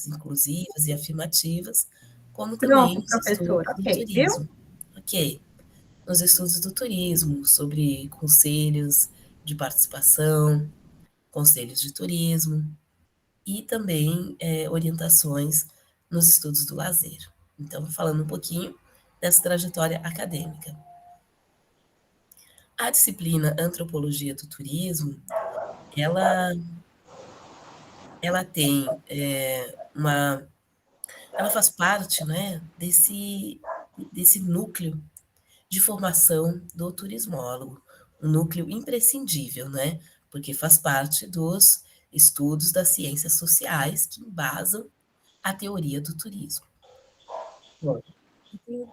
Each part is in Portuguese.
inclusivas e afirmativas, como também Pronto, nos estudos professora, do ok, viu? turismo. Ok. Nos estudos do turismo, sobre conselhos de participação, conselhos de turismo e também orientações nos estudos do lazer. Então, falando um pouquinho dessa trajetória acadêmica. A disciplina Antropologia do Turismo, ela, ela tem ela faz parte, né, desse núcleo de formação do turismólogo, um núcleo imprescindível, né, porque faz parte dos estudos das ciências sociais que embasam a teoria do turismo. Bom, eu tenho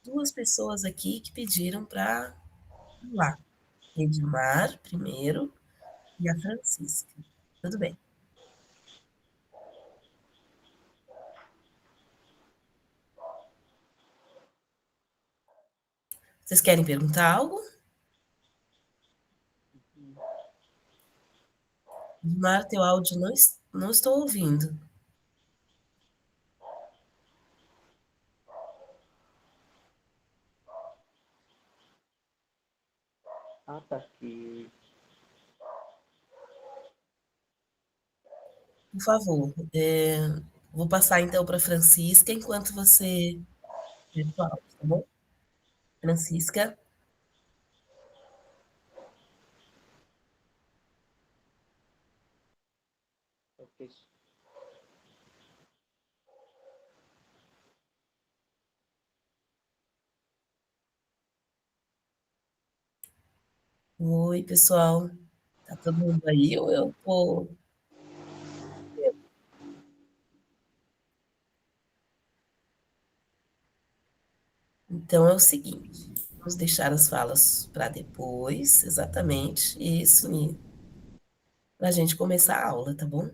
duas pessoas aqui que pediram para falar. Edmar, primeiro, e a Francisca. Tudo bem. Vocês querem perguntar algo? Edmar, teu áudio não estou ouvindo. Ah, tá aqui. Por favor, vou passar então para a Francisca enquanto você vê o áudio, tá bom? Francisca, Ok. oi, pessoal. Tá todo mundo aí ou eu tô... Então é o seguinte, vamos deixar as falas para depois, exatamente, isso, para a gente começar a aula, tá bom?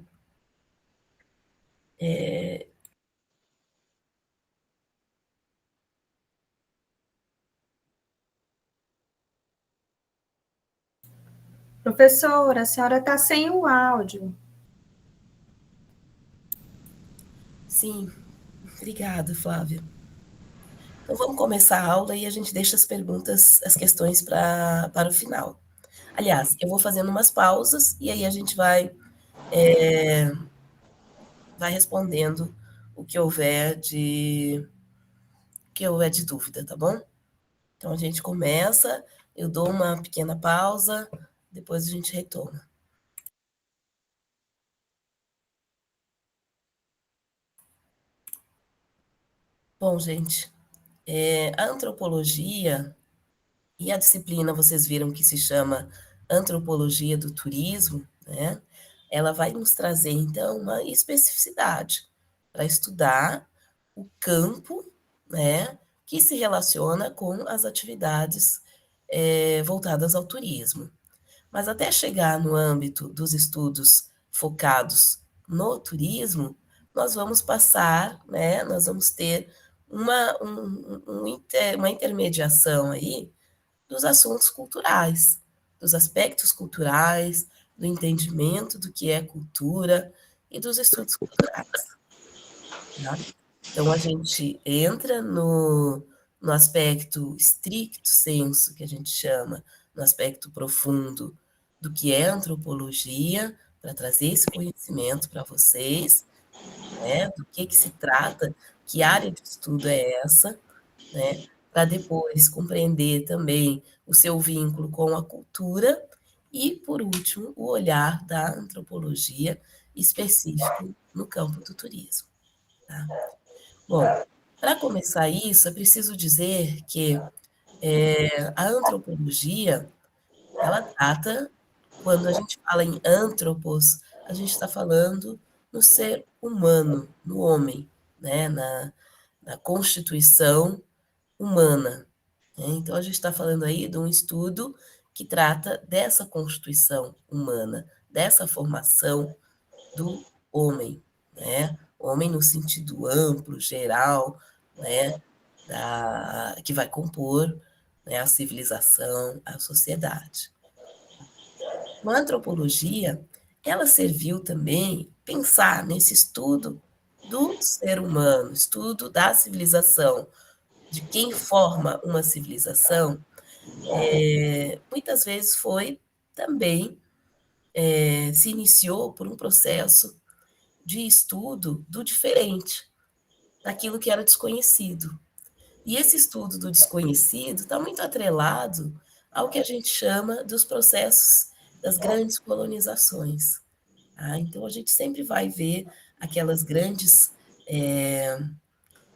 Professora, a senhora está sem o áudio. Sim, obrigada, Flávia. Então vamos começar a aula e a gente deixa as perguntas, as questões para o final. Aliás, eu vou fazendo umas pausas e aí a gente vai respondendo o que houver de dúvida, tá bom? Então a gente começa, eu dou uma pequena pausa, depois a gente retoma. Bom, gente, a antropologia e a disciplina, vocês viram que se chama Antropologia do Turismo, né? Ela vai nos trazer, então, uma especificidade para estudar o campo, né, que se relaciona com as atividades voltadas ao turismo. Mas até chegar no âmbito dos estudos focados no turismo, nós vamos passar, né, nós vamos ter uma intermediação aí dos assuntos culturais, dos aspectos culturais, do entendimento do que é cultura e dos estudos culturais. Tá? Então, a gente entra no aspecto stricto sensu, que a gente chama, no aspecto profundo do que é antropologia, para trazer esse conhecimento para vocês, né, do que se trata, que área de estudo é essa, né, para depois compreender também o seu vínculo com a cultura e, por último, o olhar da antropologia específico no campo do turismo. Tá? Bom, para começar isso, é preciso dizer que a antropologia, ela trata, quando a gente fala em antropos, a gente está falando no ser humano, no homem, né? Na constituição humana. Né? Então, a gente está falando aí de um estudo que trata dessa constituição humana, dessa formação do homem, né? Homem no sentido amplo, geral, né? Que vai compor, né, a civilização, a sociedade. A antropologia, ela serviu também pensar nesse estudo do ser humano, estudo da civilização, de quem forma uma civilização, muitas vezes foi também, se iniciou por um processo de estudo do diferente, daquilo que era desconhecido. E esse estudo do desconhecido está muito atrelado ao que a gente chama dos processos das grandes colonizações. Tá? Então, a gente sempre vai ver aquelas grandes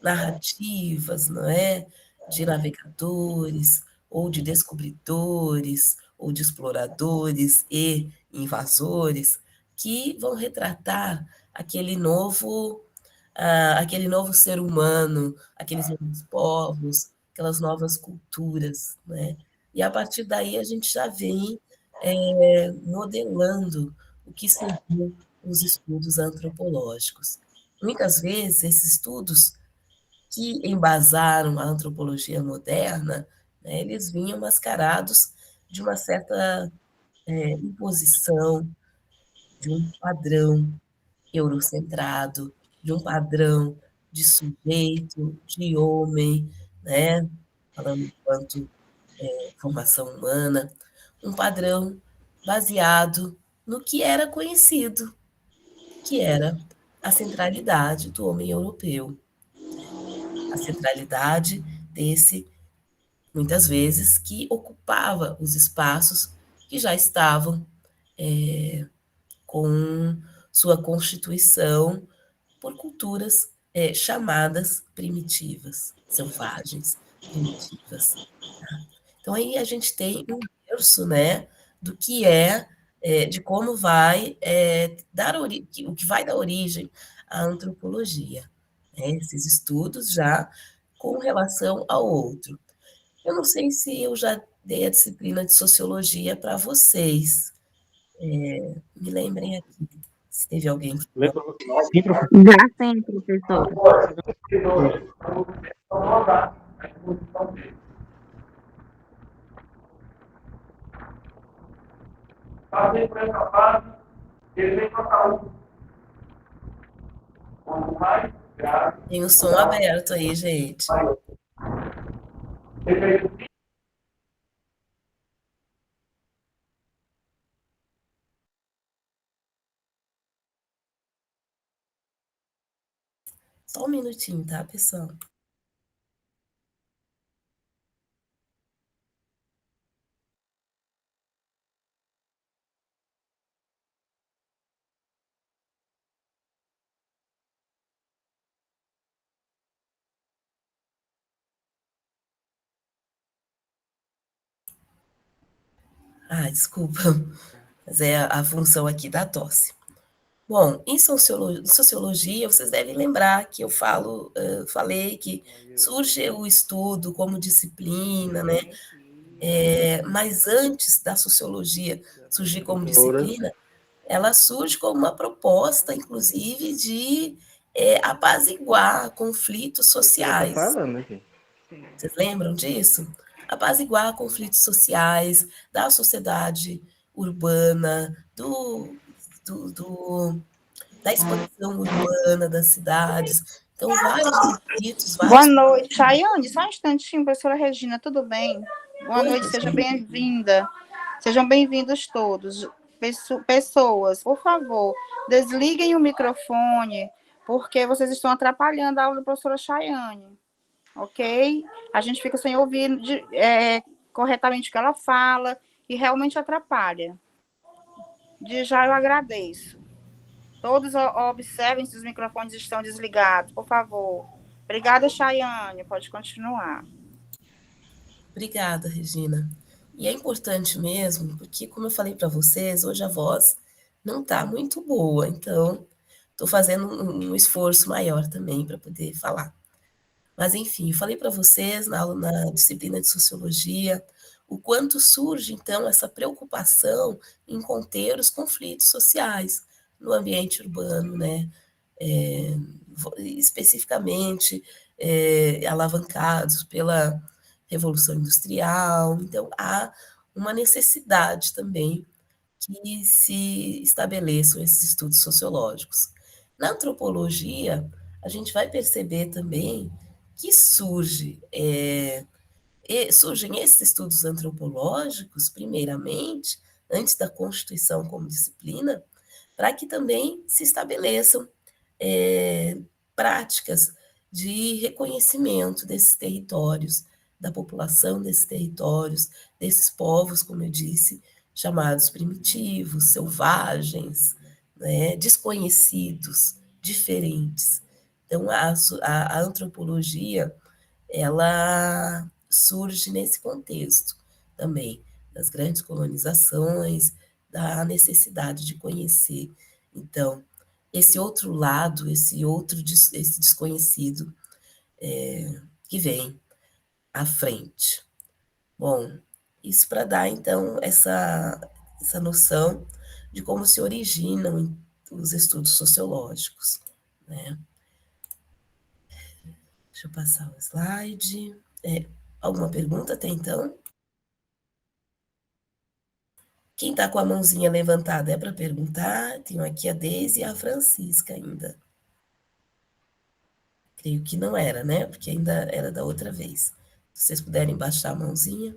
narrativas, não é? De navegadores, ou de descobridores, ou de exploradores e invasores, que vão retratar aquele novo ser humano, aqueles novos povos, aquelas novas culturas, né? E a partir daí a gente já vem modelando o que seriam os estudos antropológicos. Muitas vezes esses estudos que embasaram a antropologia moderna, né, eles vinham mascarados de uma certa imposição, de um padrão eurocentrado, de um padrão de sujeito, de homem, né, falando enquanto formação humana, um padrão baseado no que era conhecido, que era a centralidade do homem europeu, a centralidade desse, muitas vezes, que ocupava os espaços que já estavam com sua constituição por culturas chamadas primitivas, selvagens, primitivas. Então aí a gente tem um berço, né, do que de como vai o que vai dar origem à antropologia, né, esses estudos já com relação ao outro. Eu não sei se eu já dei a disciplina de sociologia para vocês. Me lembrem aqui se teve alguém que não. Sim, professor. Já sim, professora. Passei por essa fase, ele vem para saúde. Quanto mais grave, Tem o som aberto aí, gente. efeito. Só um minutinho, tá, pessoal? Ah, desculpa, mas é a função aqui da tosse. Bom, em sociologia, vocês devem lembrar que eu falei que surge o estudo como disciplina, né? Mas antes da sociologia surgir como disciplina, ela surge como uma proposta, inclusive, de apaziguar conflitos sociais. Falando aqui. Vocês lembram disso? Apaziguar conflitos sociais da sociedade urbana, da expansão urbana das cidades. Então, vários conflitos, Boa vários. noite. Chayane, só um instantinho, professora Regina, tudo bem? Boa Oi, noite, seja Regina. bem-vinda. Sejam bem-vindos todos. Pessoas, por favor, desliguem o microfone, porque vocês estão atrapalhando a aula da professora Chayane, ok? A gente fica sem ouvir corretamente o que ela fala e realmente atrapalha. De já eu agradeço. Todos observem se os microfones estão desligados, por favor. Obrigada, Chayane. Pode continuar. Obrigada, Regina. E é importante mesmo, porque, como eu falei para vocês, hoje a voz não está muito boa, então estou fazendo um esforço maior também para poder falar. Mas, enfim, eu falei para vocês na disciplina de sociologia o quanto surge, então, essa preocupação em conter os conflitos sociais no ambiente urbano, né? Especificamente alavancados pela Revolução Industrial. Então, há uma necessidade também que se estabeleçam esses estudos sociológicos. Na antropologia, a gente vai perceber também que surgem esses estudos antropológicos, primeiramente, antes da Constituição como disciplina, para que também se estabeleçam práticas de reconhecimento desses territórios, da população desses territórios, desses povos, como eu disse, chamados primitivos, selvagens, né, desconhecidos, diferentes. Então, a antropologia, ela surge nesse contexto também, das grandes colonizações, da necessidade de conhecer. Então, esse outro lado, esse desconhecido que vem à frente. Bom, isso para dar, então, essa noção de como se originam os estudos sociológicos, né? Deixa eu passar o slide. Alguma pergunta até então? Quem está com a mãozinha levantada é para perguntar. Tenho aqui a Deise e a Francisca ainda. Creio que não era, né? Porque ainda era da outra vez. Se vocês puderem baixar a mãozinha.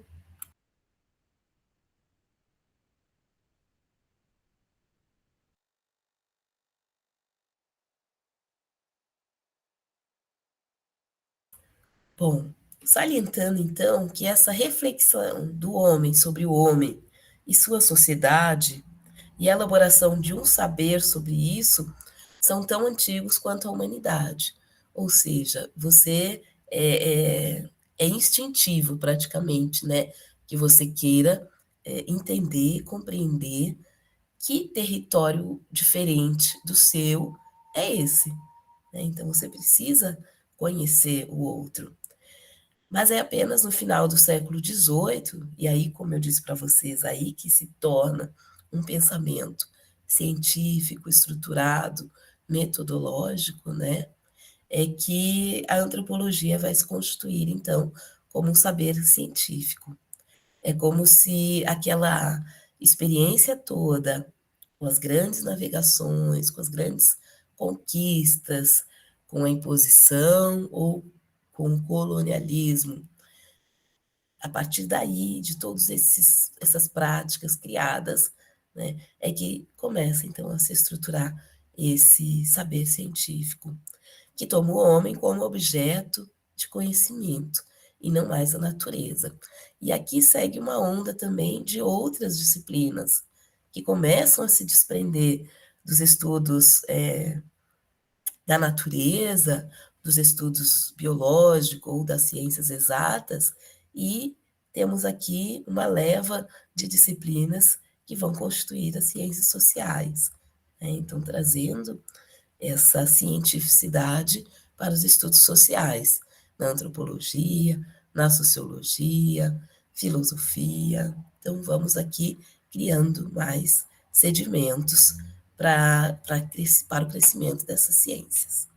Bom, salientando então que essa reflexão do homem sobre o homem e sua sociedade e a elaboração de um saber sobre isso são tão antigos quanto a humanidade. Ou seja, você é instintivo praticamente, né? Que você queira entender, compreender que território diferente do seu é esse, né? Então você precisa conhecer o outro. Mas é apenas no final do século XVIII, e aí, como eu disse para vocês, aí que se torna um pensamento científico, estruturado, metodológico, né? É que a antropologia vai se constituir, então, como um saber científico. É como se aquela experiência toda, com as grandes navegações, com as grandes conquistas, com a imposição ou com o colonialismo, a partir daí, de todas essas práticas criadas, né, é que começa, então, a se estruturar esse saber científico, que toma o homem como objeto de conhecimento, e não mais a natureza. E aqui segue uma onda também de outras disciplinas, que começam a se desprender dos estudos da natureza, dos estudos biológicos ou das ciências exatas, e temos aqui uma leva de disciplinas que vão constituir as ciências sociais, né? Então, trazendo essa cientificidade para os estudos sociais, na antropologia, na sociologia, filosofia. Então, vamos aqui criando mais sedimentos para o crescimento dessas ciências.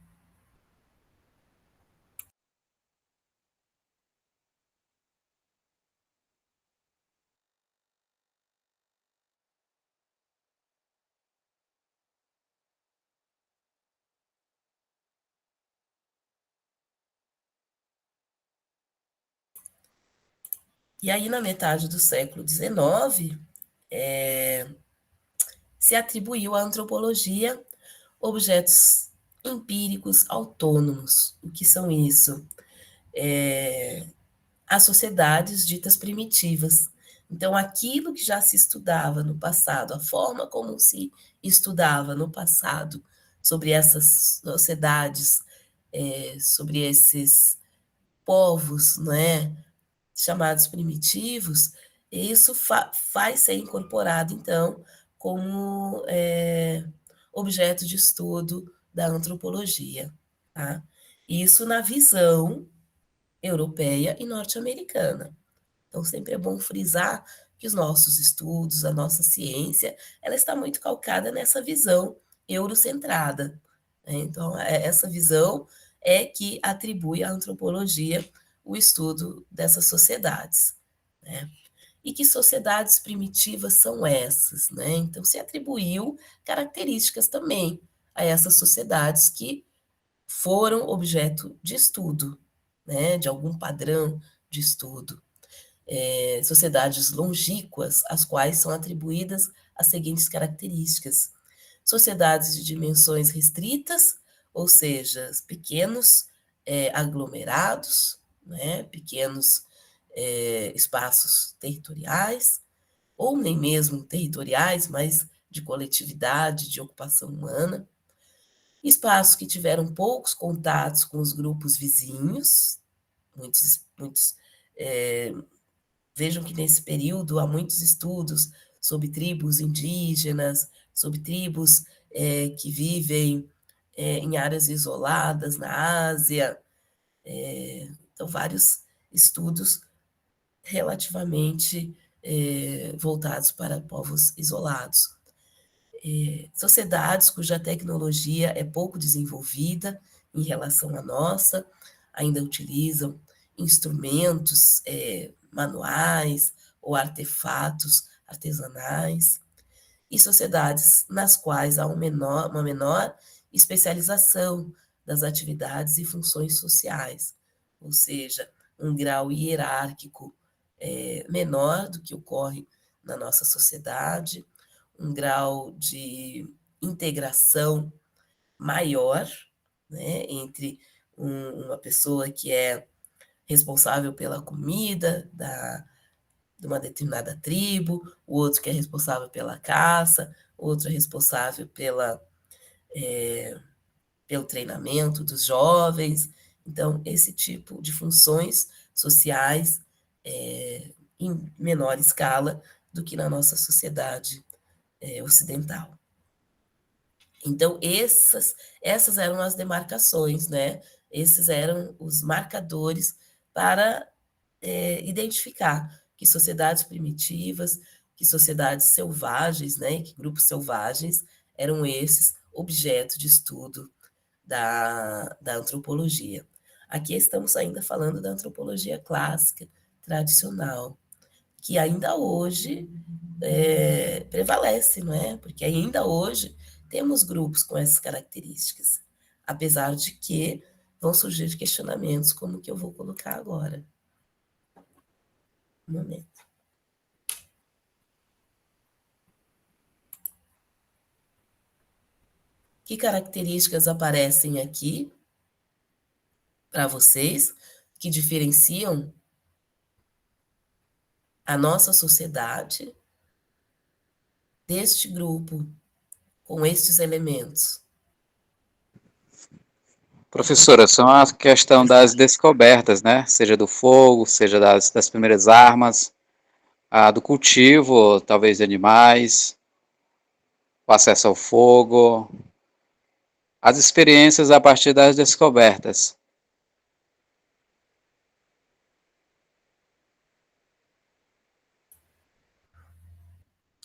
E aí, na metade do século XIX, se atribuiu à antropologia objetos empíricos autônomos. O que são isso? As sociedades ditas primitivas. Então, aquilo que já se estudava no passado, a forma como se estudava no passado sobre essas sociedades, sobre esses povos, né, chamados primitivos, isso vai ser incorporado, então, como objeto de estudo da antropologia. Tá? Isso na visão europeia e norte-americana. Então, sempre é bom frisar que os nossos estudos, a nossa ciência, ela está muito calcada nessa visão eurocentrada, né? Então, essa visão é que atribui à antropologia o estudo dessas sociedades, né? E que sociedades primitivas são essas, né? Então, se atribuiu características também a essas sociedades que foram objeto de estudo, né, de algum padrão de estudo. Sociedades longínquas, às quais são atribuídas as seguintes características: sociedades de dimensões restritas, ou seja, pequenos aglomerados, né, pequenos espaços territoriais, ou nem mesmo territoriais, mas de coletividade, de ocupação humana. Espaços que tiveram poucos contatos com os grupos vizinhos, muitos vejam que nesse período há muitos estudos sobre tribos indígenas, sobre tribos que vivem em áreas isoladas na Ásia. Então, vários estudos relativamente voltados para povos isolados. Sociedades cuja tecnologia é pouco desenvolvida em relação à nossa, ainda utilizam instrumentos manuais ou artefatos artesanais, e sociedades nas quais há uma menor especialização das atividades e funções sociais, ou seja, um grau hierárquico menor do que ocorre na nossa sociedade, um grau de integração maior, né, entre uma pessoa que é responsável pela comida de uma determinada tribo, o outro que é responsável pela caça, o outro é responsável pelo treinamento dos jovens. Então, esse tipo de funções sociais em menor escala do que na nossa sociedade ocidental. Então, essas eram as demarcações, né? Esses eram os marcadores para identificar que sociedades primitivas, que sociedades selvagens, né? Que grupos selvagens eram esses objeto de estudo da antropologia. Aqui estamos ainda falando da antropologia clássica, tradicional, que ainda hoje prevalece, não é? Porque ainda hoje temos grupos com essas características, apesar de que vão surgir questionamentos como o que eu vou colocar agora. Um momento. Que características aparecem aqui para vocês que diferenciam a nossa sociedade deste grupo com estes elementos? Professora, são a questão das descobertas, né? Seja do fogo, seja das primeiras armas, do cultivo, talvez de animais, o acesso ao fogo, as experiências a partir das descobertas.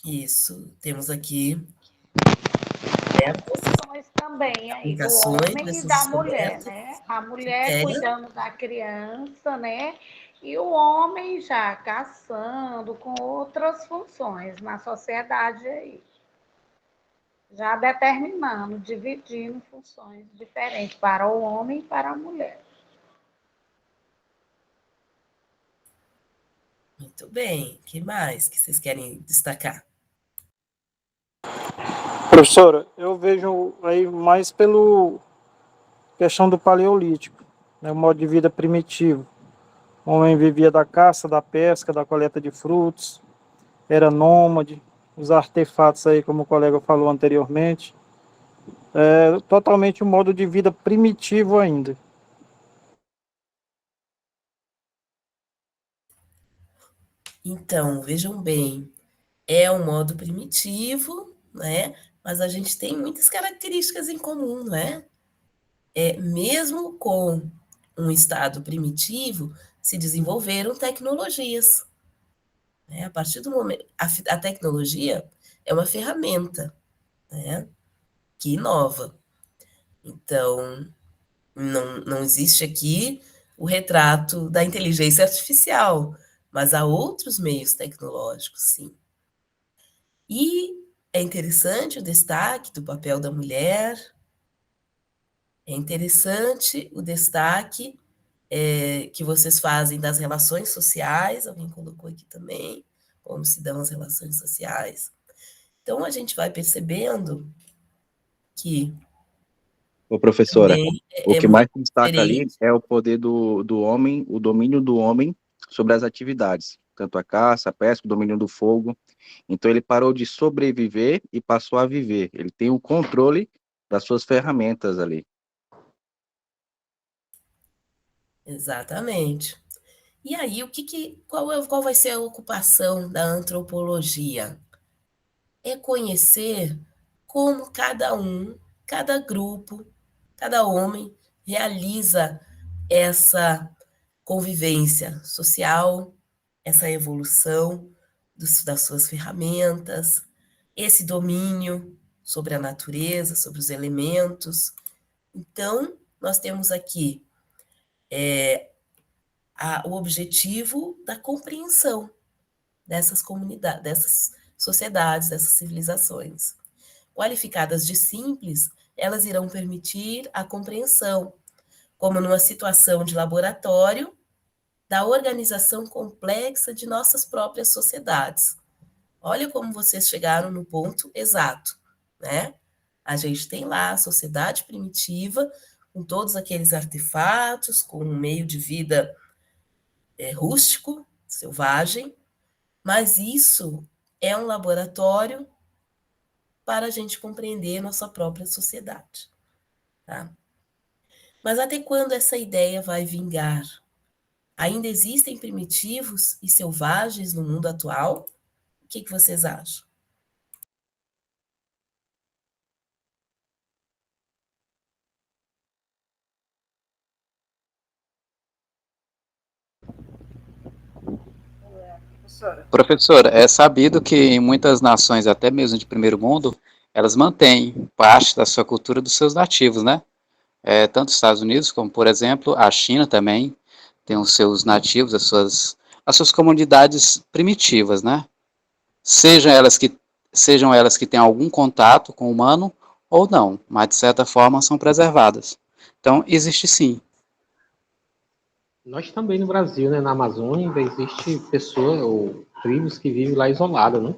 Isso, temos aqui Mas também aí do aplicações homem e dessas da mulher, descobertas. né? A mulher cuidando da criança, né? E o homem já caçando com outras funções na sociedade aí. Já determinando, dividindo funções diferentes para o homem e para a mulher. Muito bem. O que mais que vocês querem destacar? Professora, eu vejo aí mais pelo questão do paleolítico, né, o modo de vida primitivo. O homem vivia da caça, da pesca, da coleta de frutos, era nômade, os artefatos aí, como o colega falou anteriormente, totalmente um modo de vida primitivo ainda. Então, vejam bem, é um modo primitivo, né? Mas a gente tem muitas características em comum, não é? Mesmo com um estado primitivo, se desenvolveram tecnologias. Né? A partir do momento, a tecnologia é uma ferramenta, né? Que inova. Então, não existe aqui o retrato da inteligência artificial, mas há outros meios tecnológicos, sim. E é interessante o destaque do papel da mulher, É interessante o destaque que vocês fazem das relações sociais, alguém colocou aqui também, como se dão as relações sociais. Então, a gente vai percebendo que Ô, professora, também o é que muito mais destaca ali diferente. é o poder do homem, o domínio do homem sobre as atividades, tanto a caça, a pesca, o domínio do fogo. Então ele parou de sobreviver e passou a viver. Ele tem o controle das suas ferramentas ali. Exatamente. E aí, qual vai ser a ocupação da antropologia? É conhecer como cada grupo, cada homem realiza essa convivência social, essa evolução das suas ferramentas, esse domínio sobre a natureza, sobre os elementos. Então, nós temos aqui o objetivo da compreensão dessas comunidades, dessas sociedades, dessas civilizações. Qualificadas de simples, elas irão permitir a compreensão, como numa situação de laboratório, da organização complexa de nossas próprias sociedades. Olha como vocês chegaram no ponto exato, né? A gente tem lá a sociedade primitiva, com todos aqueles artefatos, com um meio de vida rústico, selvagem, mas isso é um laboratório para a gente compreender nossa própria sociedade. Tá? Mas até quando essa ideia vai vingar? Ainda existem primitivos e selvagens no mundo atual? O que vocês acham? Professora, é sabido que em muitas nações, até mesmo de primeiro mundo, elas mantêm parte da sua cultura dos seus nativos, né? Tanto os Estados Unidos como, por exemplo, a China também tem os seus nativos, as suas comunidades primitivas, né? Sejam elas que tenham algum contato com o humano ou não, mas de certa forma são preservadas. Então, existe sim. Nós também no Brasil, né, na Amazônia, ainda existe pessoas ou tribos que vivem lá isoladas, né?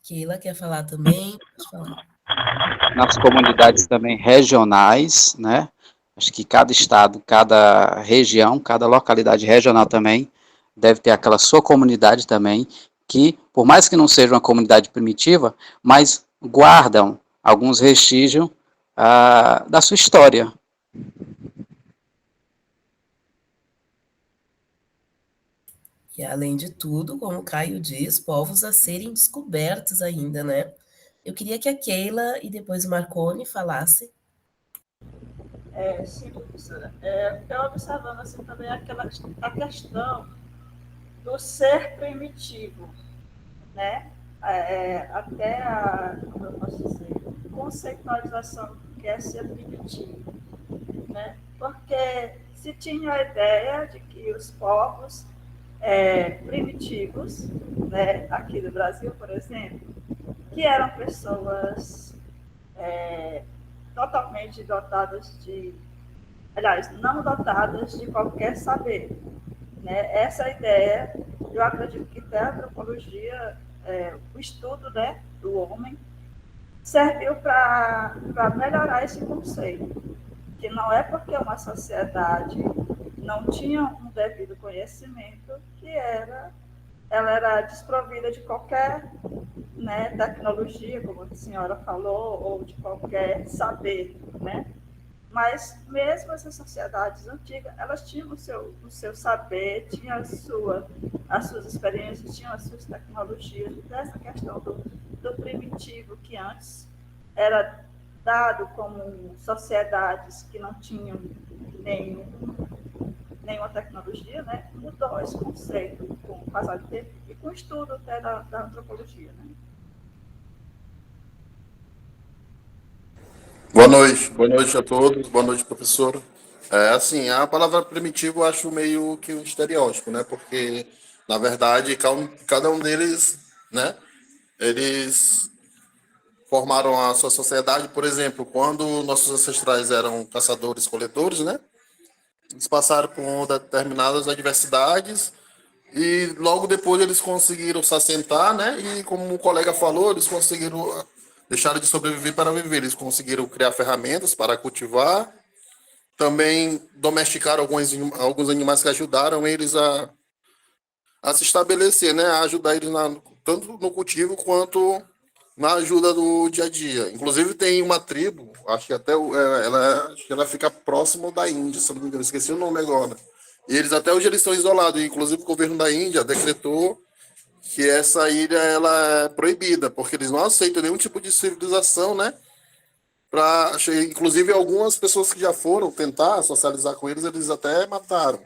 Keila quer falar também? Pode falar. Nas comunidades também regionais, né? Acho que cada estado, cada região, cada localidade regional também deve ter aquela sua comunidade também, que, por mais que não seja uma comunidade primitiva, mas guardam alguns vestígios da sua história. E, além de tudo, como o Caio diz, povos a serem descobertos ainda, né? Eu queria que a Keila e depois o Marconi falassem. Sim, professora. Eu observando assim, também a questão do ser primitivo, né? Até como eu posso dizer, conceitualização do que é ser primitivo, né? Porque se tinha a ideia de que os povos primitivos, né, aqui do Brasil, por exemplo, que eram pessoas totalmente dotadas aliás, não dotadas de qualquer saber. Né? Essa ideia, eu acredito que até a antropologia, o estudo, né, do homem, serviu para melhorar esse conceito, que não é porque uma sociedade não tinha um devido conhecimento que ela era desprovida de qualquer, né, tecnologia, como a senhora falou, ou de qualquer saber, né? Mas mesmo essas sociedades antigas, elas tinham o seu saber, tinham as suas experiências, tinham as suas tecnologias. Dessa questão do primitivo, que antes era dado como sociedades que não tinham nenhuma tecnologia, né? Mudou esse conceito com o passar do tempo e com o estudo até da antropologia, né? Boa noite a todos, boa noite, professora. Assim, a palavra primitivo eu acho meio que um estereótipo, né? Porque, na verdade, cada um deles, né? Eles formaram a sua sociedade. Por exemplo, quando nossos ancestrais eram caçadores-coletores, né? Eles passaram por determinadas adversidades e logo depois eles conseguiram se assentar, né? E como o colega falou, eles conseguiram deixar de sobreviver para viver. Eles conseguiram criar ferramentas para cultivar, também domesticaram alguns animais que ajudaram eles a se estabelecer, né? A ajudar eles tanto no cultivo quanto na ajuda do dia a dia. Inclusive tem uma tribo, acho que até acho que ela fica próximo da Índia, se não me engano, esqueci o nome agora. E eles até hoje eles estão isolados. Inclusive o governo da Índia decretou que essa ilha ela é proibida, porque eles não aceitam nenhum tipo de civilização, né? Inclusive algumas pessoas que já foram tentar socializar com eles, eles até mataram,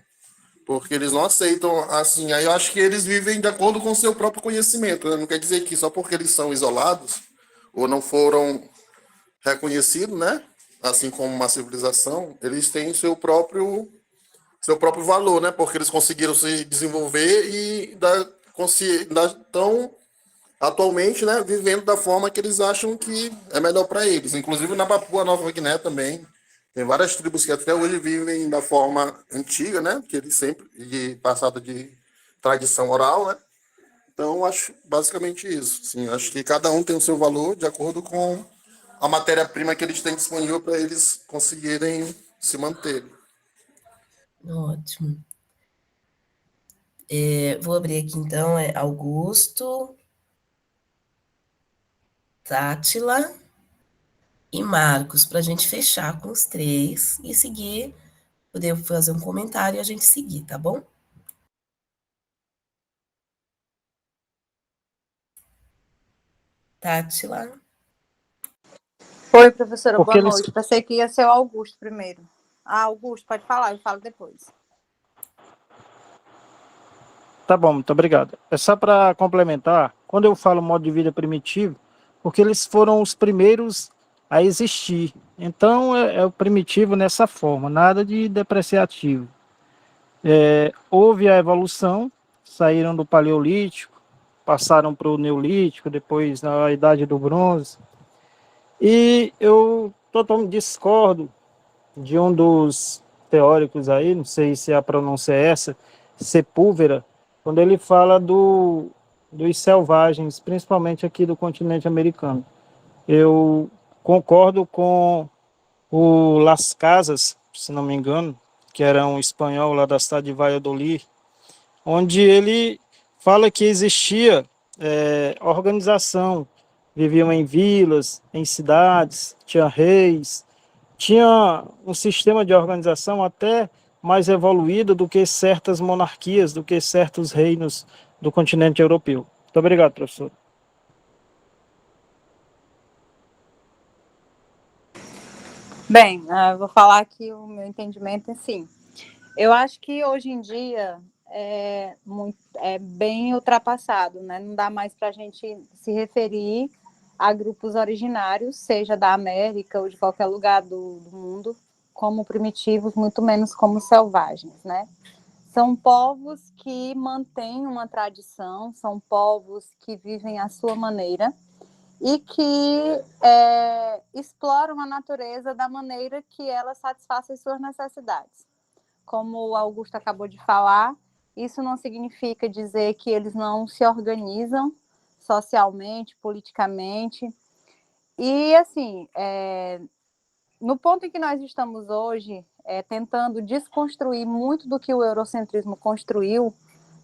porque eles não aceitam assim. Aí eu acho que eles vivem de acordo com o seu próprio conhecimento, né? Não quer dizer que só porque eles são isolados ou não foram reconhecidos, né? Assim como uma civilização, eles têm seu próprio valor, né? Porque eles conseguiram se desenvolver e estão atualmente, né, vivendo da forma que eles acham que é melhor para eles. Inclusive na Papua Nova Guiné também tem várias tribos que até hoje vivem da forma antiga, né, que eles sempre passada de tradição oral, né. Então acho basicamente isso. Sim, acho que cada um tem o seu valor de acordo com a matéria-prima que eles têm disponível para eles conseguirem se manter. Ótimo. Vou abrir aqui então, Augusto, Tátila e Marcos, para a gente fechar com os 3 e seguir, poder fazer um comentário e a gente seguir, tá bom? Tátila. Oi, professora, Porque boa noite. Pensei que ia ser o Augusto primeiro. Augusto, pode falar, eu falo depois. Tá bom, muito obrigado. É só para complementar, quando eu falo modo de vida primitivo, porque eles foram os primeiros a existir. Então, é o primitivo nessa forma, nada de depreciativo. Houve a evolução, saíram do Paleolítico, passaram para o Neolítico, depois na Idade do Bronze. E eu totalmente discordo de um dos teóricos aí, não sei se a pronúncia é essa, Sepúlveda, quando ele fala dos selvagens, principalmente aqui do continente americano. Eu concordo com o Las Casas, se não me engano, que era um espanhol lá da cidade de Valladolid, onde ele fala que existia organização, viviam em vilas, em cidades, tinha reis, tinha um sistema de organização até mais evoluído do que certas monarquias, do que certos reinos do continente europeu. Muito obrigado, professor. Bem, vou falar aqui o meu entendimento, assim. Eu acho que hoje em dia é bem ultrapassado, né? Não dá mais para a gente se referir a grupos originários, seja da América ou de qualquer lugar do mundo, como primitivos, muito menos como selvagens, né? São povos que mantêm uma tradição, são povos que vivem à sua maneira e que exploram a natureza da maneira que ela satisfaz as suas necessidades. Como o Augusto acabou de falar, isso não significa dizer que eles não se organizam socialmente, politicamente. E, assim, no ponto em que nós estamos hoje, tentando desconstruir muito do que o eurocentrismo construiu,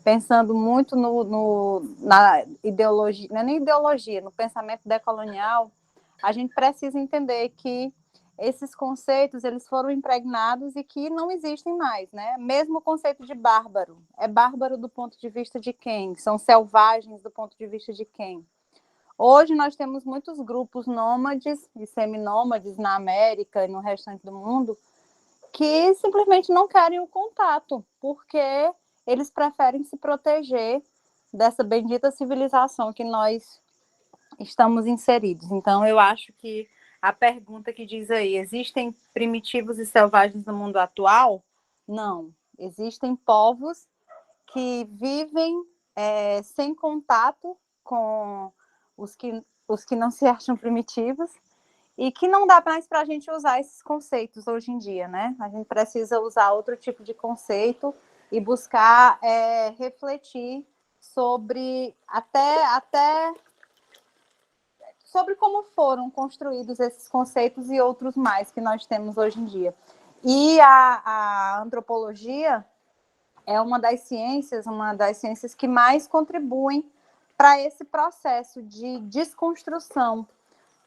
pensando muito na ideologia, não é nem ideologia, no pensamento decolonial, a gente precisa entender que esses conceitos eles foram impregnados e que não existem mais, né? Mesmo o conceito de bárbaro, é bárbaro do ponto de vista de quem? São selvagens do ponto de vista de quem? Hoje nós temos muitos grupos nômades e seminômades na América e no restante do mundo que simplesmente não querem o contato, porque eles preferem se proteger dessa bendita civilização que nós estamos inseridos. Então, eu acho que a pergunta que diz aí, existem primitivos e selvagens no mundo atual? Não. Existem povos que vivem sem contato com os os que não se acham primitivos, e que não dá mais para a gente usar esses conceitos hoje em dia, né? A gente precisa usar outro tipo de conceito e buscar refletir sobre até sobre como foram construídos esses conceitos e outros mais que nós temos hoje em dia. E a antropologia é uma das ciências que mais contribuem para esse processo de desconstrução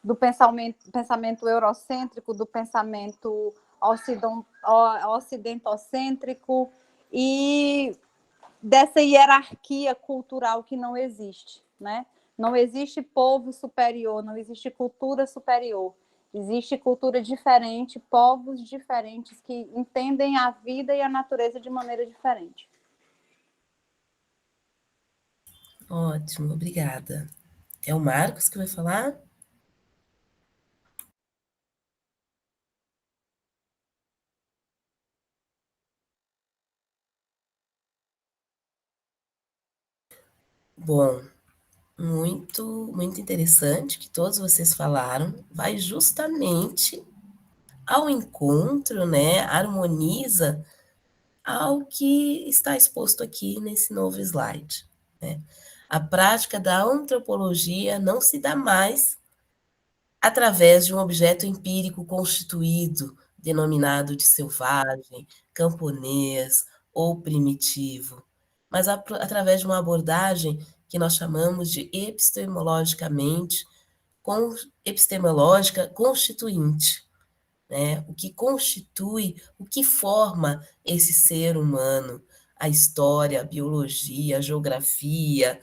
do pensamento eurocêntrico, do pensamento ocidentocêntrico e dessa hierarquia cultural que não existe, né? Não existe povo superior, não existe cultura superior. Existe cultura diferente, povos diferentes que entendem a vida e a natureza de maneira diferente. Ótimo, obrigada. É o Marcos que vai falar? Bom, muito interessante que todos vocês falaram. Vai justamente ao encontro, né? Harmoniza ao que está exposto aqui nesse novo slide, né? A prática da antropologia não se dá mais através de um objeto empírico constituído, denominado de selvagem, camponês ou primitivo, mas através de uma abordagem que nós chamamos de epistemológica constituinte, né? O que constitui, o que forma esse ser humano, a história, a biologia, a geografia,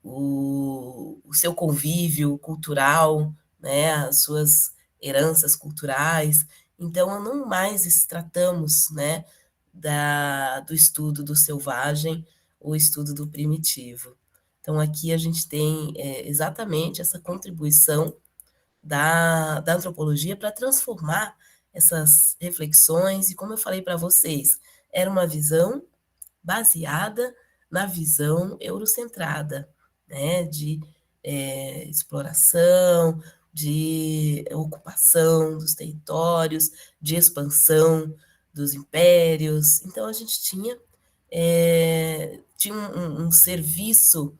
o seu convívio cultural, né, as suas heranças culturais. Então, não mais tratamos, né, do estudo do selvagem ou estudo do primitivo. Então, aqui a gente tem exatamente essa contribuição da antropologia para transformar essas reflexões, e como eu falei para vocês, era uma visão baseada na visão eurocentrada, né, de exploração, de ocupação dos territórios, de expansão dos impérios. Então, a gente tinha um serviço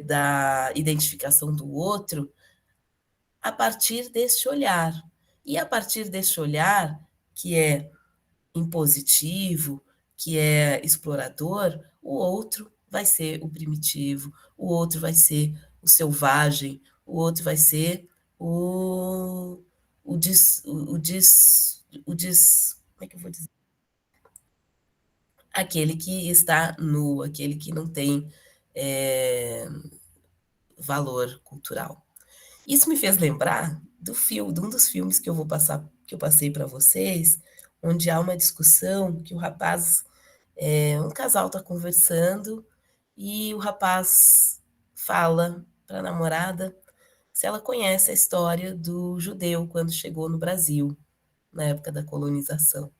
da identificação do outro a partir deste olhar. E a partir deste olhar, que é impositivo, que é explorador, o outro vai ser o primitivo, o outro vai ser o selvagem, o outro vai ser como é que eu vou dizer? Aquele que está nu, aquele que não tem valor cultural. Isso me fez lembrar de um dos filmes que eu passei para vocês, onde há uma discussão que um casal está conversando e o rapaz fala para a namorada se ela conhece a história do judeu quando chegou no Brasil, na época da colonização.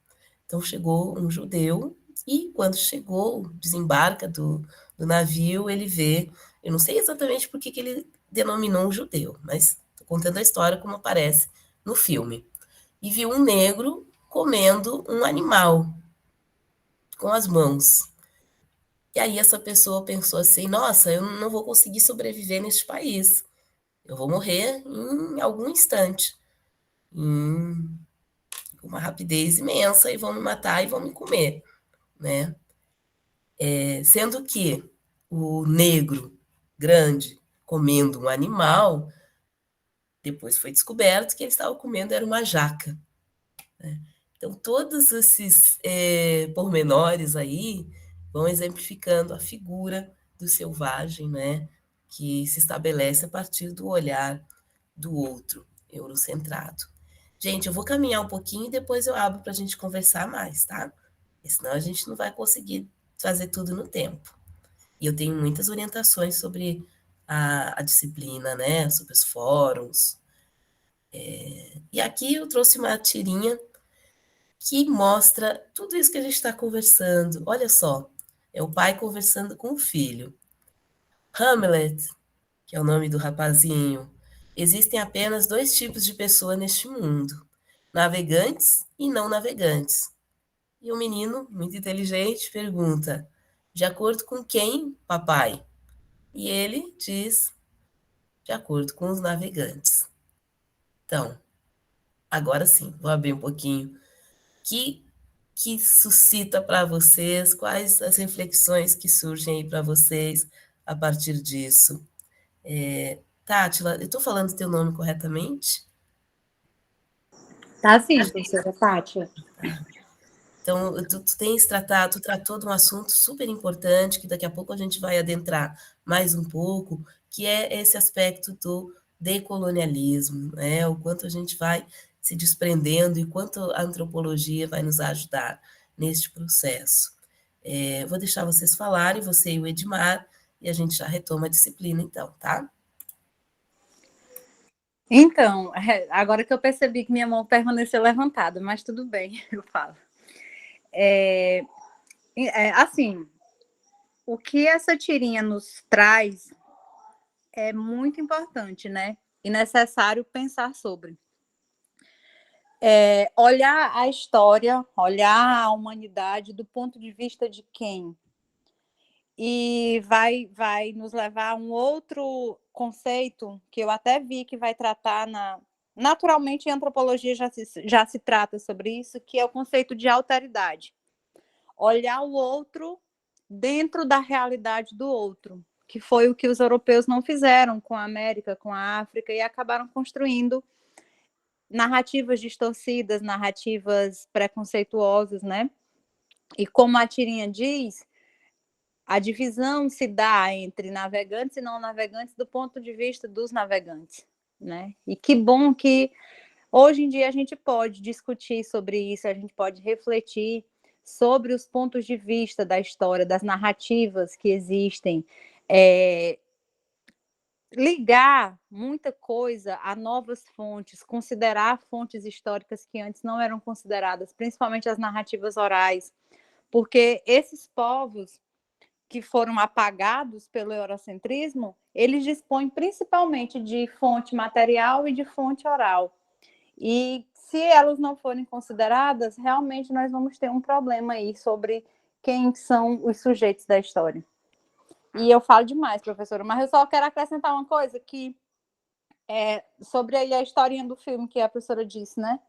Então chegou um judeu e quando chegou, desembarca do navio, ele vê, eu não sei exatamente por que ele denominou um judeu, mas estou contando a história como aparece no filme. E viu um negro comendo um animal com as mãos. E aí essa pessoa pensou assim, nossa, eu não vou conseguir sobreviver neste país. Eu vou morrer em algum instante. Em uma rapidez imensa, e vão me matar e vão me comer, né? Sendo que o negro grande comendo um animal, depois foi descoberto que ele estava comendo era uma jaca, né? Então, todos esses pormenores aí vão exemplificando a figura do selvagem, né, que se estabelece a partir do olhar do outro, eurocentrado. Gente, eu vou caminhar um pouquinho e depois eu abro para a gente conversar mais, tá? Porque senão a gente não vai conseguir fazer tudo no tempo. E eu tenho muitas orientações sobre a disciplina, né, sobre os fóruns. E aqui eu trouxe uma tirinha que mostra tudo isso que a gente está conversando. Olha só, é o pai conversando com o filho. Hamlet, que é o nome do rapazinho, existem apenas 2 tipos de pessoa neste mundo: navegantes e não navegantes. E o menino, muito inteligente, pergunta: de acordo com quem, papai? E ele diz: de acordo com os navegantes. Então, agora sim, vou abrir um pouquinho. Que suscita para vocês? Quais as reflexões que surgem aí para vocês a partir disso? Tátila, eu estou falando teu nome corretamente? Tá sim, professora Tátila. Então, tu tratou de um assunto super importante, que daqui a pouco a gente vai adentrar mais um pouco, que é esse aspecto do decolonialismo, né? O quanto a gente vai se desprendendo e quanto a antropologia vai nos ajudar neste processo. Vou deixar vocês falarem, você e o Edmar, e a gente já retoma a disciplina então, tá? Então, agora que eu percebi que minha mão permaneceu levantada, mas tudo bem, eu falo. Assim, o que essa tirinha nos traz é muito importante, né? E necessário pensar sobre. Olhar a história, olhar a humanidade do ponto de vista de quem? E vai nos levar a um outro conceito que eu até vi que vai tratar naturalmente em antropologia já se trata sobre isso, que é o conceito de alteridade. Olhar o outro dentro da realidade do outro, que foi o que os europeus não fizeram com a América, com a África, e acabaram construindo narrativas distorcidas, narrativas preconceituosas, né? E como a tirinha diz, a divisão se dá entre navegantes e não navegantes do ponto de vista dos navegantes, né? E que bom que hoje em dia a gente pode discutir sobre isso, a gente pode refletir sobre os pontos de vista da história, das narrativas que existem, ligar muita coisa a novas fontes, considerar fontes históricas que antes não eram consideradas, principalmente as narrativas orais, porque esses povos que foram apagados pelo eurocentrismo, eles dispõem principalmente de fonte material e de fonte oral. E se elas não forem consideradas, realmente nós vamos ter um problema aí sobre quem são os sujeitos da história. E eu falo demais, professora, mas eu só quero acrescentar uma coisa que sobre aí a historinha do filme que a professora disse, né?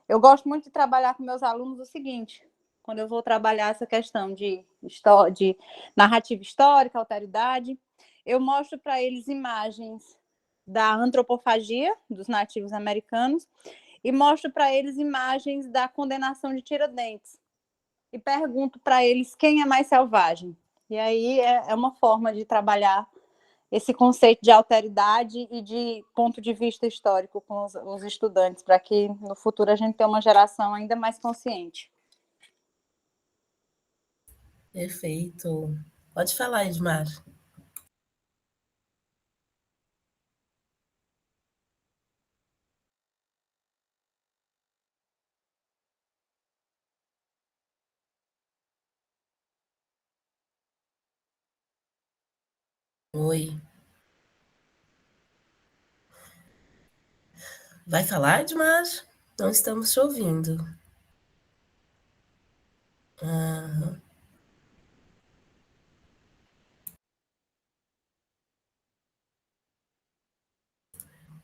Eu gosto muito de trabalhar com meus alunos o seguinte: quando eu vou trabalhar essa questão de narrativa histórica, alteridade, eu mostro para eles imagens da antropofagia dos nativos americanos e mostro para eles imagens da condenação de Tiradentes e pergunto para eles quem é mais selvagem. E aí é uma forma de trabalhar esse conceito de alteridade e de ponto de vista histórico com os estudantes, para que no futuro a gente tenha uma geração ainda mais consciente. Perfeito. Pode falar, Edmar. Oi. Vai falar, Edmar? Não estamos te ouvindo. Uhum.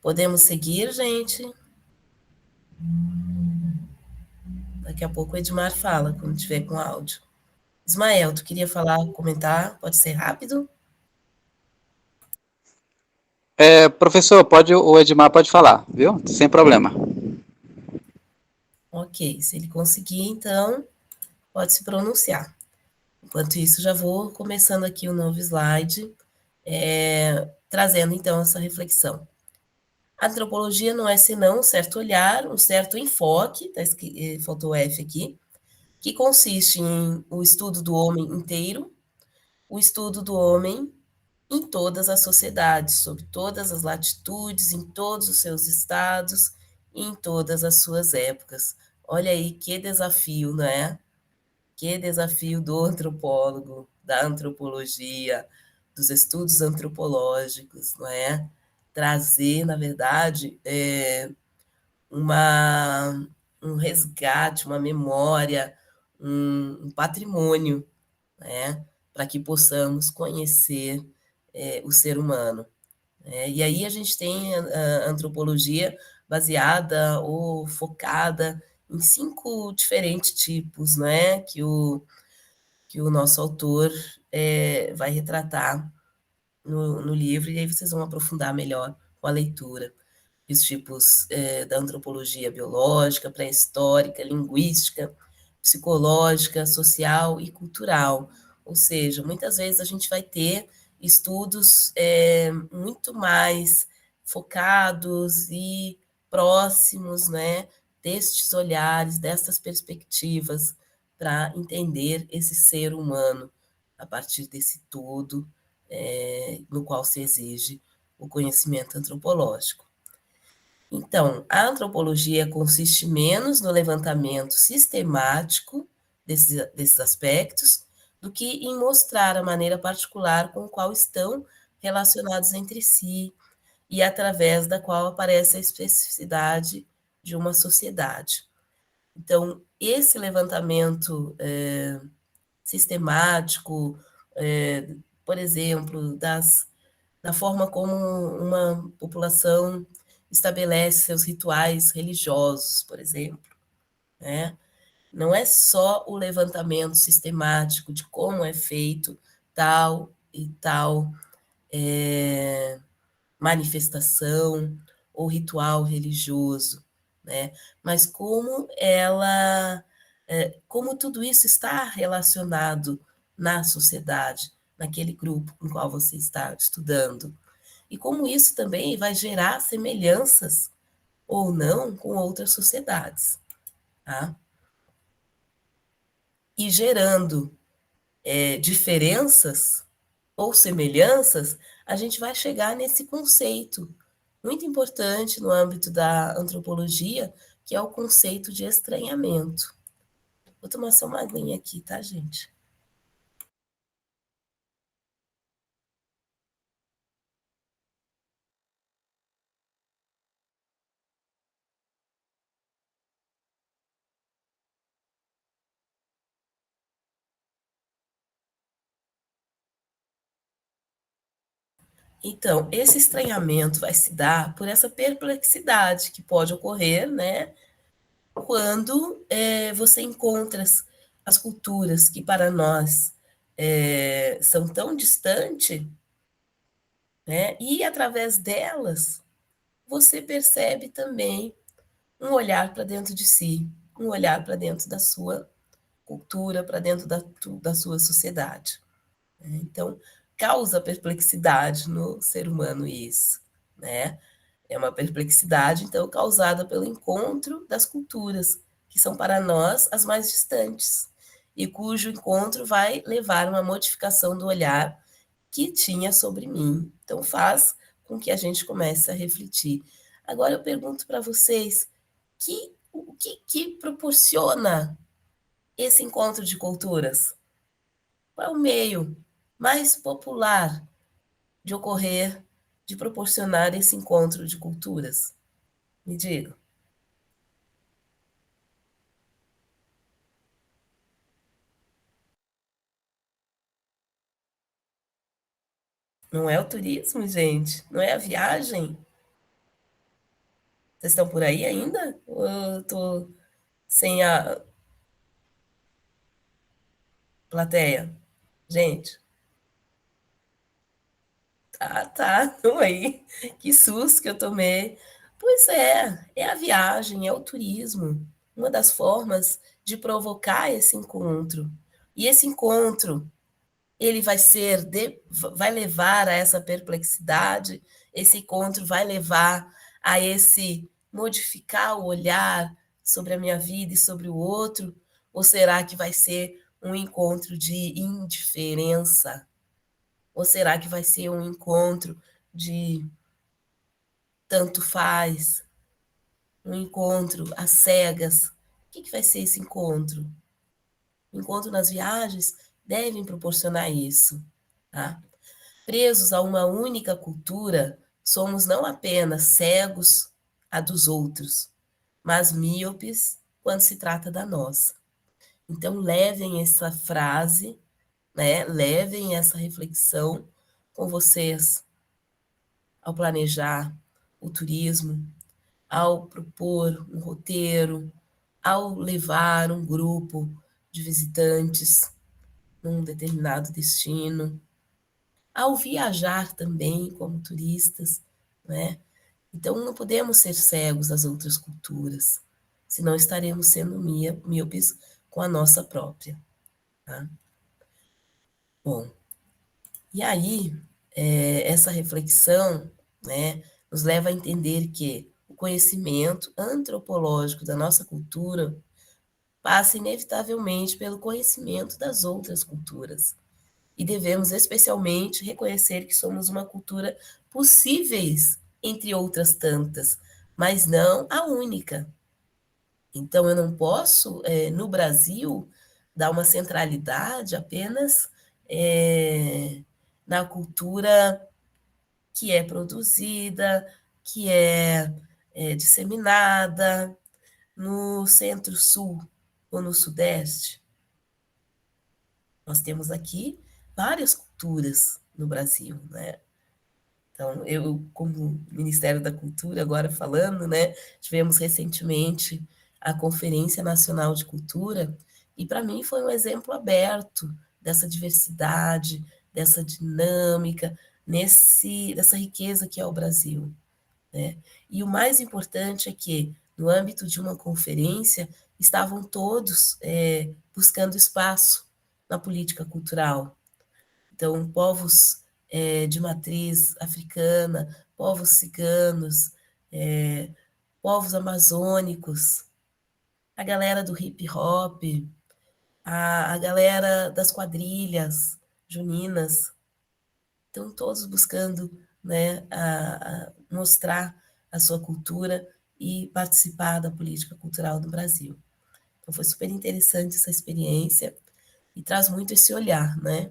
Podemos seguir, gente? Daqui a pouco o Edmar fala, quando tiver com áudio. Ismael, tu queria falar, comentar? Pode ser rápido? Professor, o Edmar pode falar, viu? Sem problema. Ok, se ele conseguir, então, pode se pronunciar. Enquanto isso, já vou começando aqui o novo slide, trazendo, então, essa reflexão. A antropologia não é senão um certo olhar, um certo enfoque, faltou o F aqui, que consiste em o estudo do homem inteiro, o estudo do homem em todas as sociedades, sob todas as latitudes, em todos os seus estados e em todas as suas épocas. Olha aí que desafio, não é? Que desafio do antropólogo, da antropologia, dos estudos antropológicos, não é? Trazer, na verdade, um resgate, uma memória, um patrimônio, né? Para que possamos conhecer o ser humano. E aí a gente tem a antropologia baseada ou focada em 5 diferentes tipos, né, que o nosso autor vai retratar no livro, e aí vocês vão aprofundar melhor com a leitura. Os tipos da antropologia biológica, pré-histórica, linguística, psicológica, social e cultural. Ou seja, muitas vezes a gente vai ter estudos muito mais focados e próximos, né, destes olhares, destas perspectivas, para entender esse ser humano a partir desse todo no qual se exige o conhecimento antropológico. Então, a antropologia consiste menos no levantamento sistemático desses aspectos do que em mostrar a maneira particular com a qual estão relacionados entre si e através da qual aparece a especificidade de uma sociedade. Então, esse levantamento sistemático, por exemplo, da forma como uma população estabelece seus rituais religiosos, por exemplo, né? Não é só o levantamento sistemático de como é feito tal e tal manifestação ou ritual religioso, né? Mas como tudo isso está relacionado na sociedade, naquele grupo com o qual você está estudando, e como isso também vai gerar semelhanças ou não com outras sociedades, tá? E gerando diferenças ou semelhanças, a gente vai chegar nesse conceito muito importante no âmbito da antropologia, que é o conceito de estranhamento. Vou tomar só uma aguinha aqui, tá, gente? Então, esse estranhamento vai se dar por essa perplexidade que pode ocorrer, né, quando você encontra as culturas que para nós são tão distantes, né, e através delas você percebe também um olhar para dentro de si, um olhar para dentro da sua cultura, para dentro da sua sociedade. Então, causa perplexidade no ser humano isso, né? É uma perplexidade, então, causada pelo encontro das culturas, que são para nós as mais distantes, e cujo encontro vai levar uma modificação do olhar que tinha sobre mim. Então, faz com que a gente comece a refletir. Agora, eu pergunto para vocês, o que proporciona esse encontro de culturas? Qual é o meio mais popular de ocorrer, de proporcionar esse encontro de culturas? Me diga. Não é o turismo, gente? Não é a viagem? Vocês estão por aí ainda? Ou eu estou sem a plateia? Gente, tá, estão aí. Que susto que eu tomei. Pois é a viagem, é o turismo. Uma das formas de provocar esse encontro. E esse encontro ele vai levar a essa perplexidade, esse encontro vai levar a esse modificar o olhar sobre a minha vida e sobre o outro, ou será que vai ser um encontro de indiferença? Ou será que vai ser um encontro de tanto faz, um encontro às cegas? O que vai ser esse encontro? O encontro nas viagens devem proporcionar isso, tá? Presos a uma única cultura, somos não apenas cegos a dos outros, mas míopes quando se trata da nossa. Então, levem essa frase, né? Levem essa reflexão com vocês ao planejar o turismo, ao propor um roteiro, ao levar um grupo de visitantes num determinado destino, ao viajar também como turistas, né? Então, não podemos ser cegos às outras culturas, senão estaremos sendo míopes com a nossa própria. Tá? Bom, e aí, essa reflexão, né, nos leva a entender que o conhecimento antropológico da nossa cultura passa inevitavelmente pelo conhecimento das outras culturas. E devemos especialmente reconhecer que somos uma cultura possíveis entre outras tantas, mas não a única. Então, eu não posso, no Brasil, dar uma centralidade apenas na cultura que é produzida, que é disseminada no centro-sul ou no sudeste. Nós temos aqui várias culturas no Brasil, né? Então, eu, como Ministério da Cultura, agora falando, né, tivemos recentemente a Conferência Nacional de Cultura, e para mim foi um exemplo aberto dessa diversidade, dessa dinâmica, dessa riqueza que é o Brasil, né? E o mais importante é que, no âmbito de uma conferência, estavam todos buscando espaço na política cultural. Então, povos de matriz africana, povos ciganos, povos amazônicos, a galera do hip hop, a galera das quadrilhas juninas, então todos buscando, né, a mostrar a sua cultura e participar da política cultural do Brasil. Então foi super interessante essa experiência e traz muito esse olhar, né,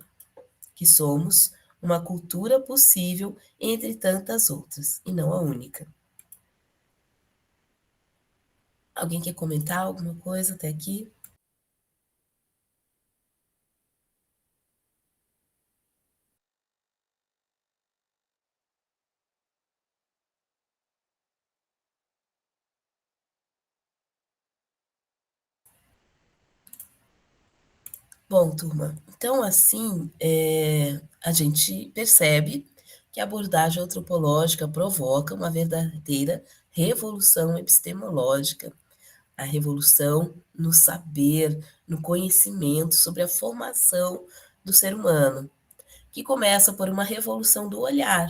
que somos uma cultura possível entre tantas outras, e não a única. Alguém quer comentar alguma coisa até aqui? Bom, turma, então assim a gente percebe que a abordagem antropológica provoca uma verdadeira revolução epistemológica, a revolução no saber, no conhecimento sobre a formação do ser humano, que começa por uma revolução do olhar.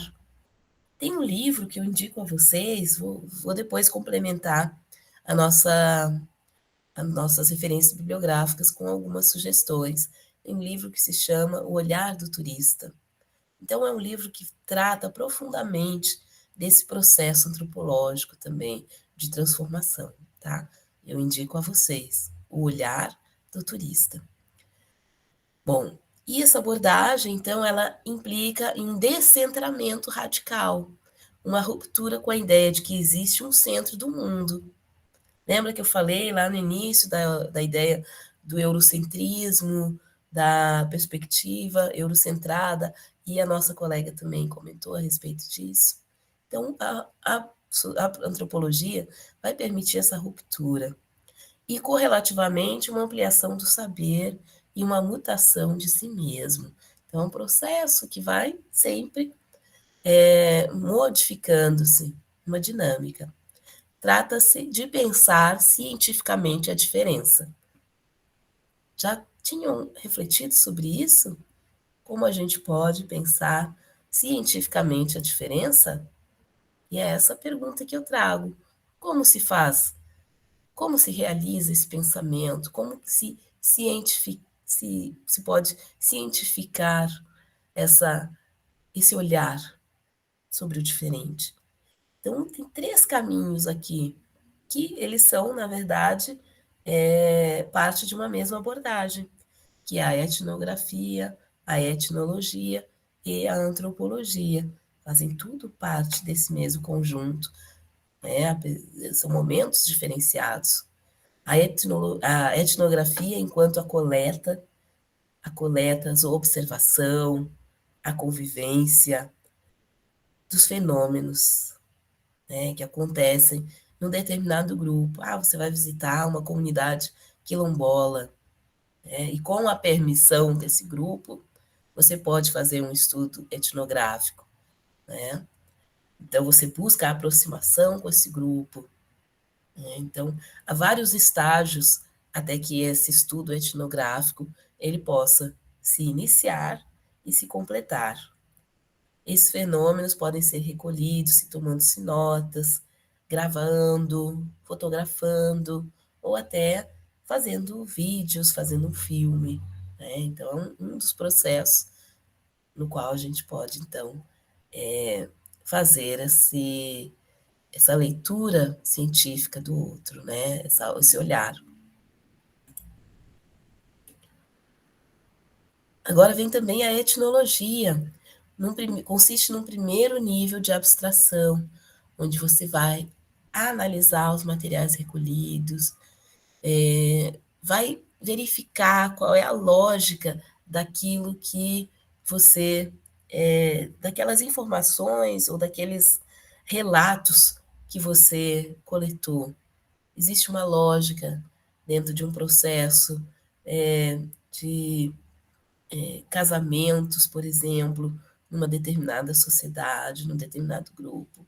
Tem um livro que eu indico a vocês, vou depois complementar as nossas referências bibliográficas com algumas sugestões. Tem um livro que se chama O Olhar do Turista. Então, é um livro que trata profundamente desse processo antropológico também, de transformação, tá? Eu indico a vocês O Olhar do Turista. Bom, e essa abordagem, então, ela implica em um descentramento radical, uma ruptura com a ideia de que existe um centro do mundo. Lembra que eu falei lá no início da ideia do eurocentrismo, da perspectiva eurocentrada, e a nossa colega também comentou a respeito disso? Então, a antropologia vai permitir essa ruptura. E, correlativamente, uma ampliação do saber e uma mutação de si mesmo. Então, é um processo que vai sempre modificando-se, uma dinâmica. Trata-se de pensar cientificamente a diferença. Já tinham refletido sobre isso? Como a gente pode pensar cientificamente a diferença? E é essa pergunta que eu trago. Como se faz? Como se realiza esse pensamento? Como se pode cientificar esse olhar sobre o diferente? Então, tem 3 caminhos aqui, que eles são, na verdade, parte de uma mesma abordagem, que é a etnografia, a etnologia e a antropologia. Fazem tudo parte desse mesmo conjunto, né? São momentos diferenciados. A etnografia, enquanto a coleta, a observação, a convivência dos fenômenos, né, que acontecem num determinado grupo. Você vai visitar uma comunidade quilombola, né, e com a permissão desse grupo, você pode fazer um estudo etnográfico, né? Então, você busca a aproximação com esse grupo, né? Então, há vários estágios até que esse estudo etnográfico ele possa se iniciar e se completar. Esses fenômenos podem ser recolhidos, se tomando-se notas, gravando, fotografando, ou até fazendo vídeos, fazendo um filme, né? Então, é um dos processos no qual a gente pode, então, fazer essa leitura científica do outro, né? Esse olhar. Agora vem também a etnologia. Consiste num primeiro nível de abstração, onde você vai analisar os materiais recolhidos, vai verificar qual é a lógica daquilo que você, daquelas informações ou daqueles relatos que você coletou. Existe uma lógica dentro de um processo de casamentos, por exemplo, numa determinada sociedade, num determinado grupo.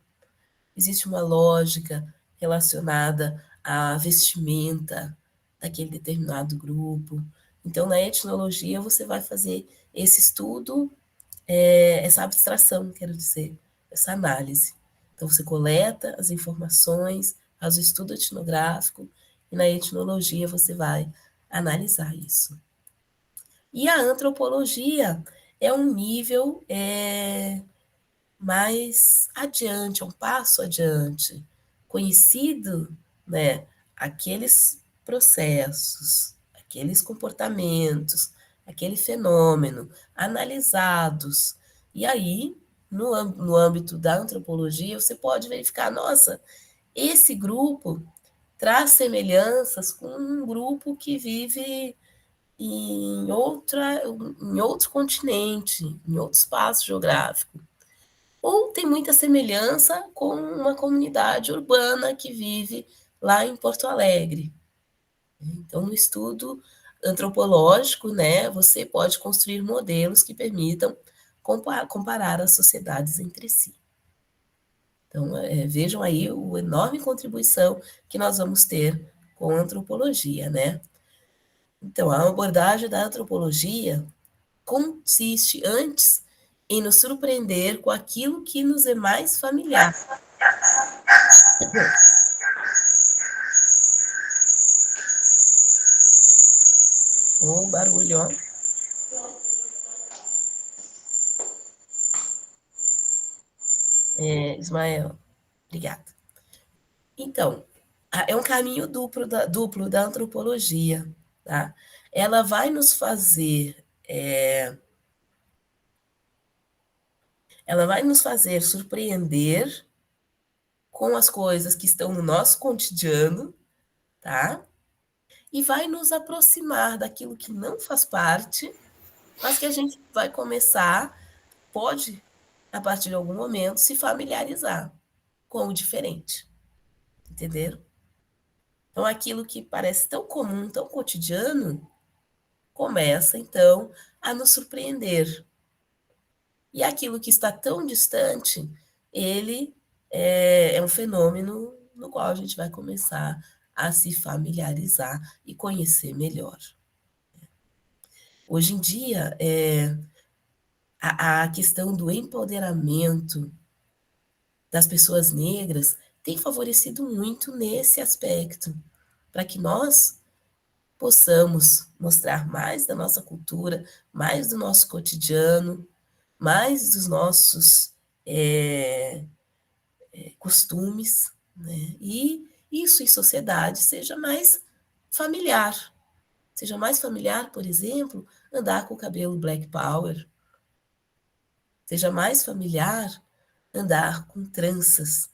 Existe uma lógica relacionada à vestimenta daquele determinado grupo. Então, na etnologia, você vai fazer esse estudo, essa abstração, quero dizer, essa análise. Então, você coleta as informações, faz o estudo etnográfico, e na etnologia você vai analisar isso. E a antropologia é um nível mais adiante, é um passo adiante, conhecido, né, aqueles processos, aqueles comportamentos, aquele fenômeno, analisados. E aí, no âmbito da antropologia, você pode verificar, nossa, esse grupo traz semelhanças com um grupo que vive em outro continente, em outro espaço geográfico. Ou tem muita semelhança com uma comunidade urbana que vive lá em Porto Alegre. Então, no estudo antropológico, né, você pode construir modelos que permitam comparar as sociedades entre si. Então, vejam aí a enorme contribuição que nós vamos ter com a antropologia, né? Então, a abordagem da antropologia consiste antes em nos surpreender com aquilo que nos é mais familiar. Um barulho, ó. Ismael, obrigada. Então, é um caminho duplo da antropologia, tá? Ela vai nos fazer surpreender com as coisas que estão no nosso cotidiano, tá? E vai nos aproximar daquilo que não faz parte, mas que a gente vai pode, a partir de algum momento, se familiarizar com o diferente. Entenderam? Então, aquilo que parece tão comum, tão cotidiano, começa, então, a nos surpreender. E aquilo que está tão distante, ele é um fenômeno no qual a gente vai começar a se familiarizar e conhecer melhor. Hoje em dia, a questão do empoderamento das pessoas negras tem favorecido muito nesse aspecto, para que nós possamos mostrar mais da nossa cultura, mais do nosso cotidiano, mais dos nossos costumes, né? E isso em sociedade seja mais familiar. Seja mais familiar, por exemplo, andar com o cabelo Black Power, seja mais familiar andar com tranças,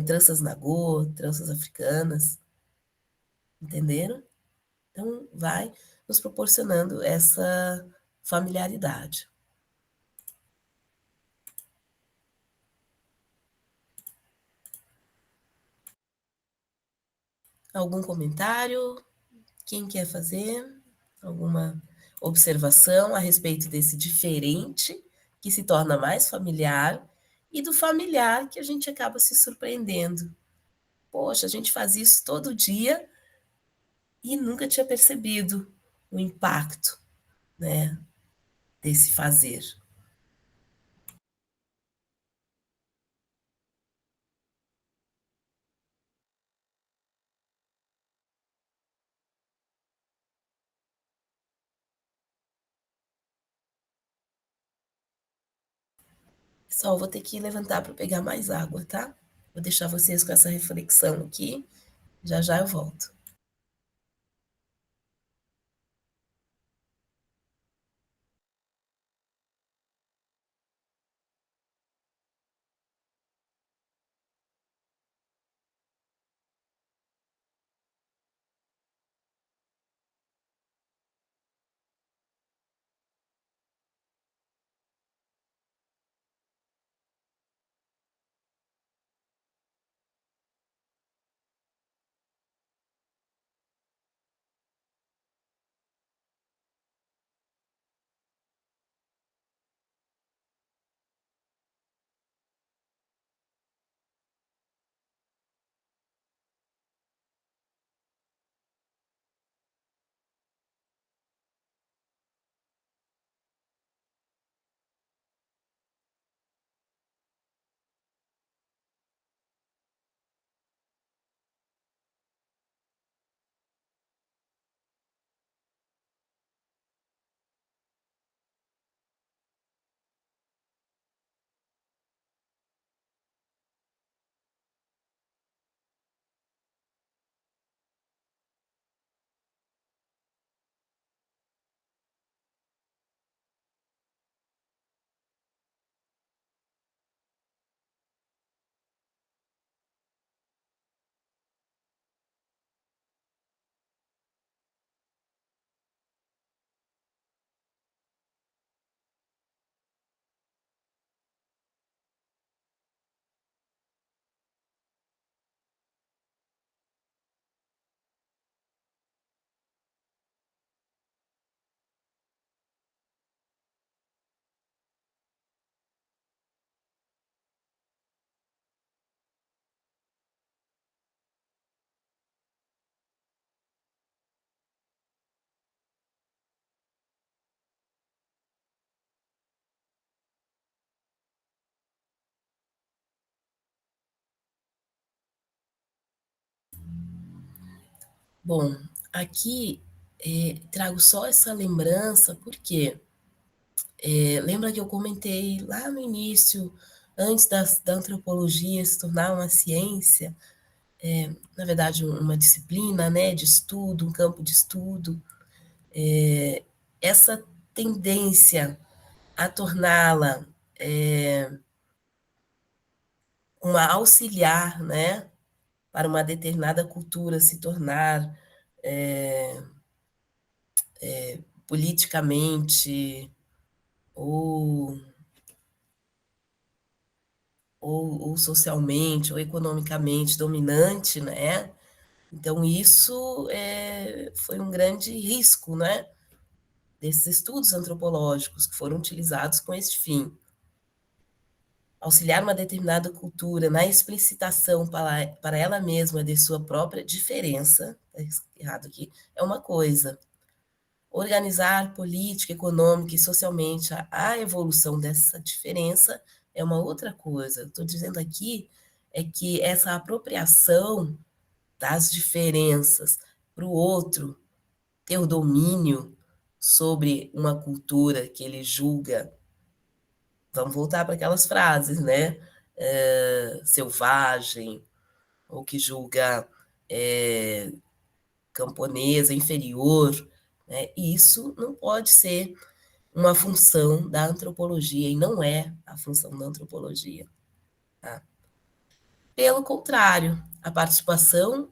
tranças nagô, tranças africanas, entenderam? Então, vai nos proporcionando essa familiaridade. Algum comentário? Quem quer fazer alguma observação a respeito desse diferente que se torna mais familiar e do familiar que a gente acaba se surpreendendo? Poxa, a gente faz isso todo dia e nunca tinha percebido o impacto, né, desse fazer. Pessoal, vou ter que levantar para pegar mais água, tá? Vou deixar vocês com essa reflexão aqui. Já já eu volto. Bom, aqui trago só essa lembrança, porque lembra que eu comentei lá no início, antes da antropologia se tornar uma ciência, na verdade, uma disciplina, né, de estudo, um campo de estudo, essa tendência a torná-la uma auxiliar, né, para uma determinada cultura se tornar politicamente ou, ou socialmente ou economicamente dominante, né? Então, isso foi um grande risco, né, desses estudos antropológicos que foram utilizados com este fim. Auxiliar uma determinada cultura na explicitação para ela mesma de sua própria diferença, está errado aqui, é uma coisa. Organizar política, econômica e socialmente a evolução dessa diferença é uma outra coisa. Estou dizendo aqui é que essa apropriação das diferenças para o outro ter o domínio sobre uma cultura que ele julga. Vamos voltar para aquelas frases, né? Selvagem, ou que julga camponesa, inferior, né? Isso não pode ser uma função da antropologia, e não é a função da antropologia. Tá? Pelo contrário, a participação,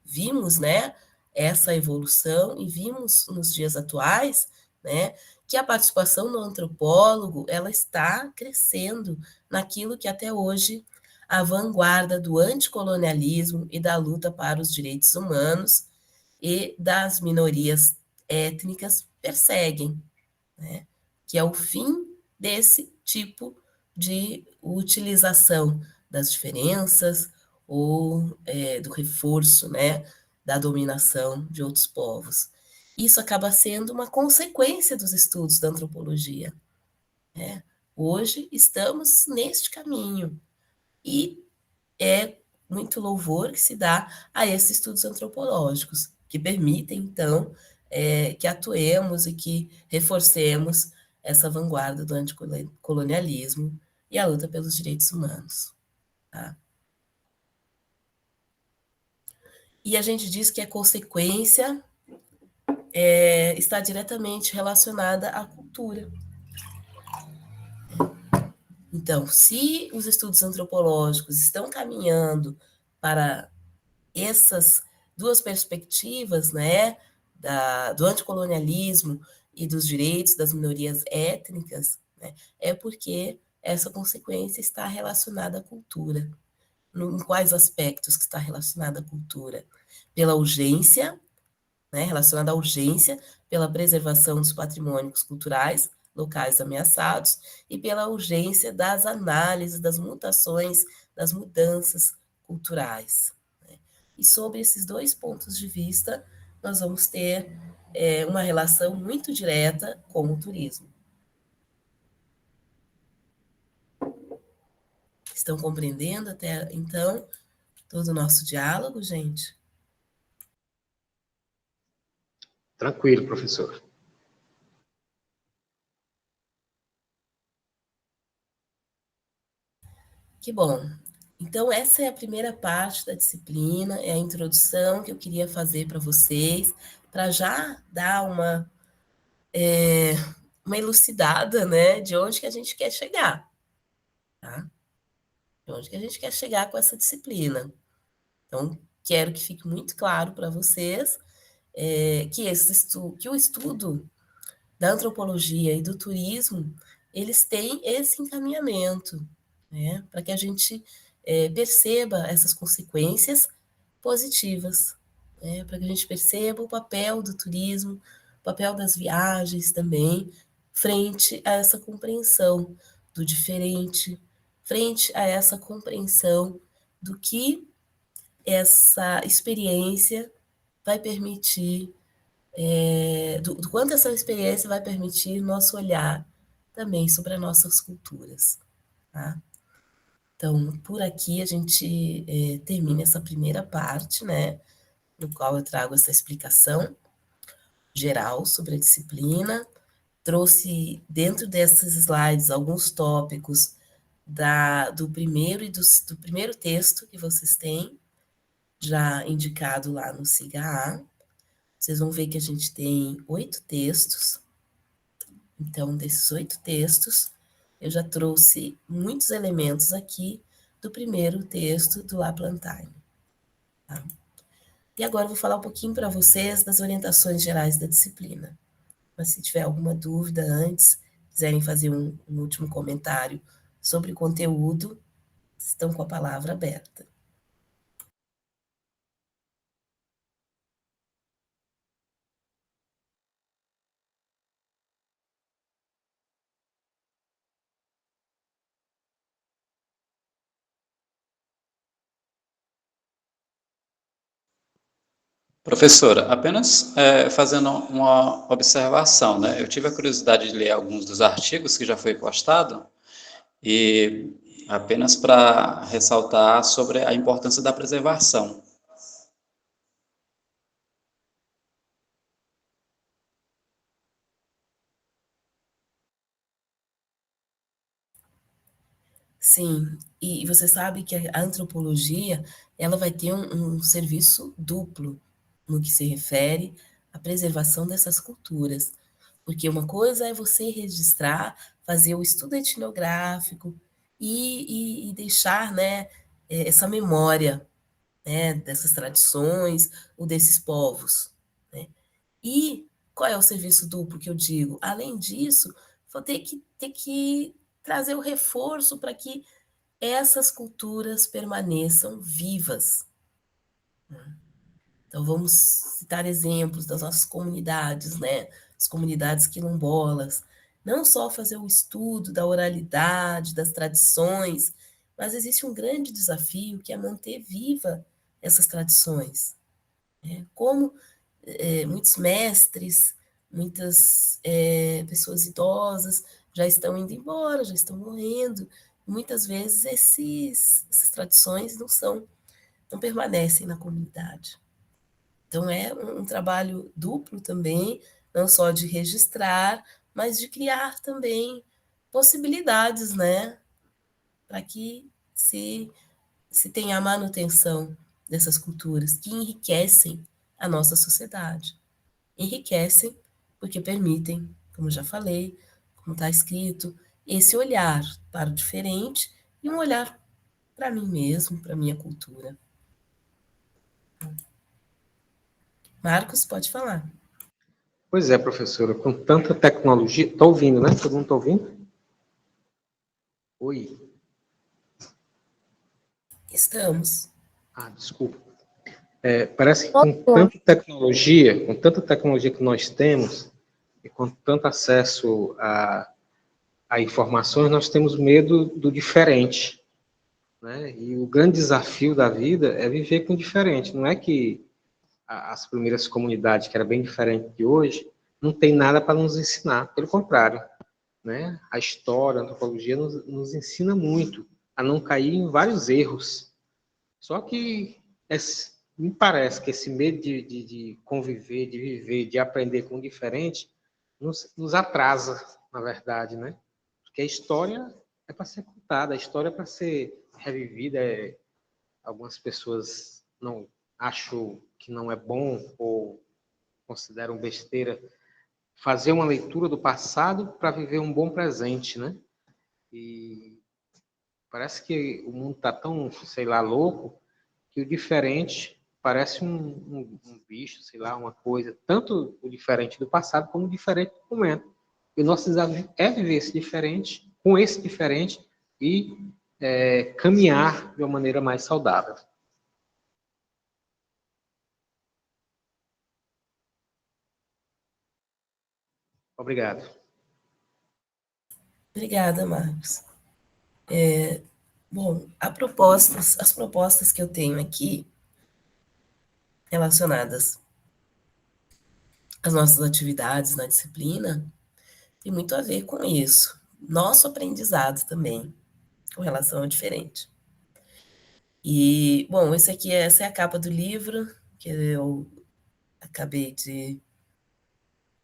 vimos, né, essa evolução e vimos nos dias atuais, né, que a participação do antropólogo ela está crescendo naquilo que até hoje a vanguarda do anticolonialismo e da luta para os direitos humanos e das minorias étnicas perseguem, né, que é o fim desse tipo de utilização das diferenças ou do reforço, né, da dominação de outros povos. Isso acaba sendo uma consequência dos estudos da antropologia. Né? Hoje estamos neste caminho e é muito louvor que se dá a esses estudos antropológicos, que permitem, então, que atuemos e que reforcemos essa vanguarda do anticolonialismo e a luta pelos direitos humanos. Tá? E a gente diz que a consequência está diretamente relacionada à cultura. Então, se os estudos antropológicos estão caminhando para essas duas perspectivas, né, do anticolonialismo e dos direitos das minorias étnicas, né, é porque essa consequência está relacionada à cultura. Em quais aspectos que está relacionada à cultura? Pela urgência, né, relacionada à urgência, pela preservação dos patrimônios culturais locais ameaçados e pela urgência das análises, das mutações, das mudanças culturais. Né? E sobre esses dois pontos de vista, nós vamos ter uma relação muito direta com o turismo. Estão compreendendo até então todo o nosso diálogo, gente? Tranquilo, professor. Que bom. Então, essa é a primeira parte da disciplina, é a introdução que eu queria fazer para vocês, para já dar uma elucidada, né, de onde que a gente quer chegar. Tá? De onde que a gente quer chegar com essa disciplina. Então, quero que fique muito claro para vocês que o estudo da antropologia e do turismo, eles têm esse encaminhamento, né, para que a gente perceba essas consequências positivas, né, para que a gente perceba o papel do turismo, o papel das viagens também, frente a essa compreensão do diferente, frente a essa compreensão do que essa experiência vai permitir, do quanto essa experiência vai permitir nosso olhar também sobre as nossas culturas. Tá? Então, por aqui a gente termina essa primeira parte, né, no qual eu trago essa explicação geral sobre a disciplina. Trouxe dentro desses slides alguns tópicos do primeiro e do primeiro texto que vocês têm, já indicado lá no SIGA-A. Vocês vão ver que a gente tem 8 textos. Então, desses 8 textos, eu já trouxe muitos elementos aqui do primeiro texto do La Plantine. Tá? E agora eu vou falar um pouquinho para vocês das orientações gerais da disciplina. Mas se tiver alguma dúvida antes, quiserem fazer um último comentário sobre o conteúdo, estão com a palavra aberta. Professora, apenas fazendo uma observação, né? Eu tive a curiosidade de ler alguns dos artigos que já foi postado e apenas para ressaltar sobre a importância da preservação. Sim, e você sabe que a antropologia ela vai ter um serviço duplo no que se refere à preservação dessas culturas. Porque uma coisa é você registrar, fazer o estudo etnográfico e deixar, né, essa memória, né, dessas tradições ou desses povos, né? E qual é o serviço duplo que eu digo? Além disso, vou ter que trazer o reforço para que essas culturas permaneçam vivas. Então, vamos citar exemplos das nossas comunidades, né? As comunidades quilombolas. Não só fazer o estudo da oralidade, das tradições, mas existe um grande desafio que é manter viva essas tradições. Né? Como muitos mestres, muitas pessoas idosas já estão indo embora, já estão morrendo. Muitas vezes essas tradições não permanecem na comunidade. Então é um trabalho duplo também, não só de registrar, mas de criar também possibilidades, né, para que se tenha a manutenção dessas culturas que enriquecem a nossa sociedade. Enriquecem porque permitem, como já falei, como está escrito, esse olhar para o diferente e um olhar para mim mesmo, para a minha cultura. Marcos, pode falar. Pois é, professora, com tanta tecnologia... Está ouvindo, né? Todo mundo está ouvindo? Oi. Estamos. Desculpa. Parece que com tanta tecnologia que nós temos, e com tanto acesso a informações, nós temos medo do diferente. Né? E o grande desafio da vida é viver com o diferente. Não é que as primeiras comunidades, que era bem diferente de hoje, não tem nada para nos ensinar. Pelo contrário, né? A história, a antropologia nos ensina muito a não cair em vários erros. Só que me parece que esse medo de conviver, de viver, de aprender com o diferente, nos atrasa, na verdade, né? Porque a história é para ser contada, a história é para ser revivida. Algumas pessoas não acham que não é bom ou consideram besteira fazer uma leitura do passado para viver um bom presente, né? E parece que o mundo está tão, sei lá, louco, que o diferente parece um bicho, sei lá, uma coisa, tanto o diferente do passado como o diferente do momento. E o nosso desafio é viver esse diferente, com esse diferente, e caminhar de uma maneira mais saudável. Obrigado. Obrigada, Marcos. Bom, as propostas que eu tenho aqui relacionadas às nossas atividades na disciplina tem muito a ver com isso. Nosso aprendizado também, com relação ao diferente. E, bom, essa é a capa do livro, que eu acabei de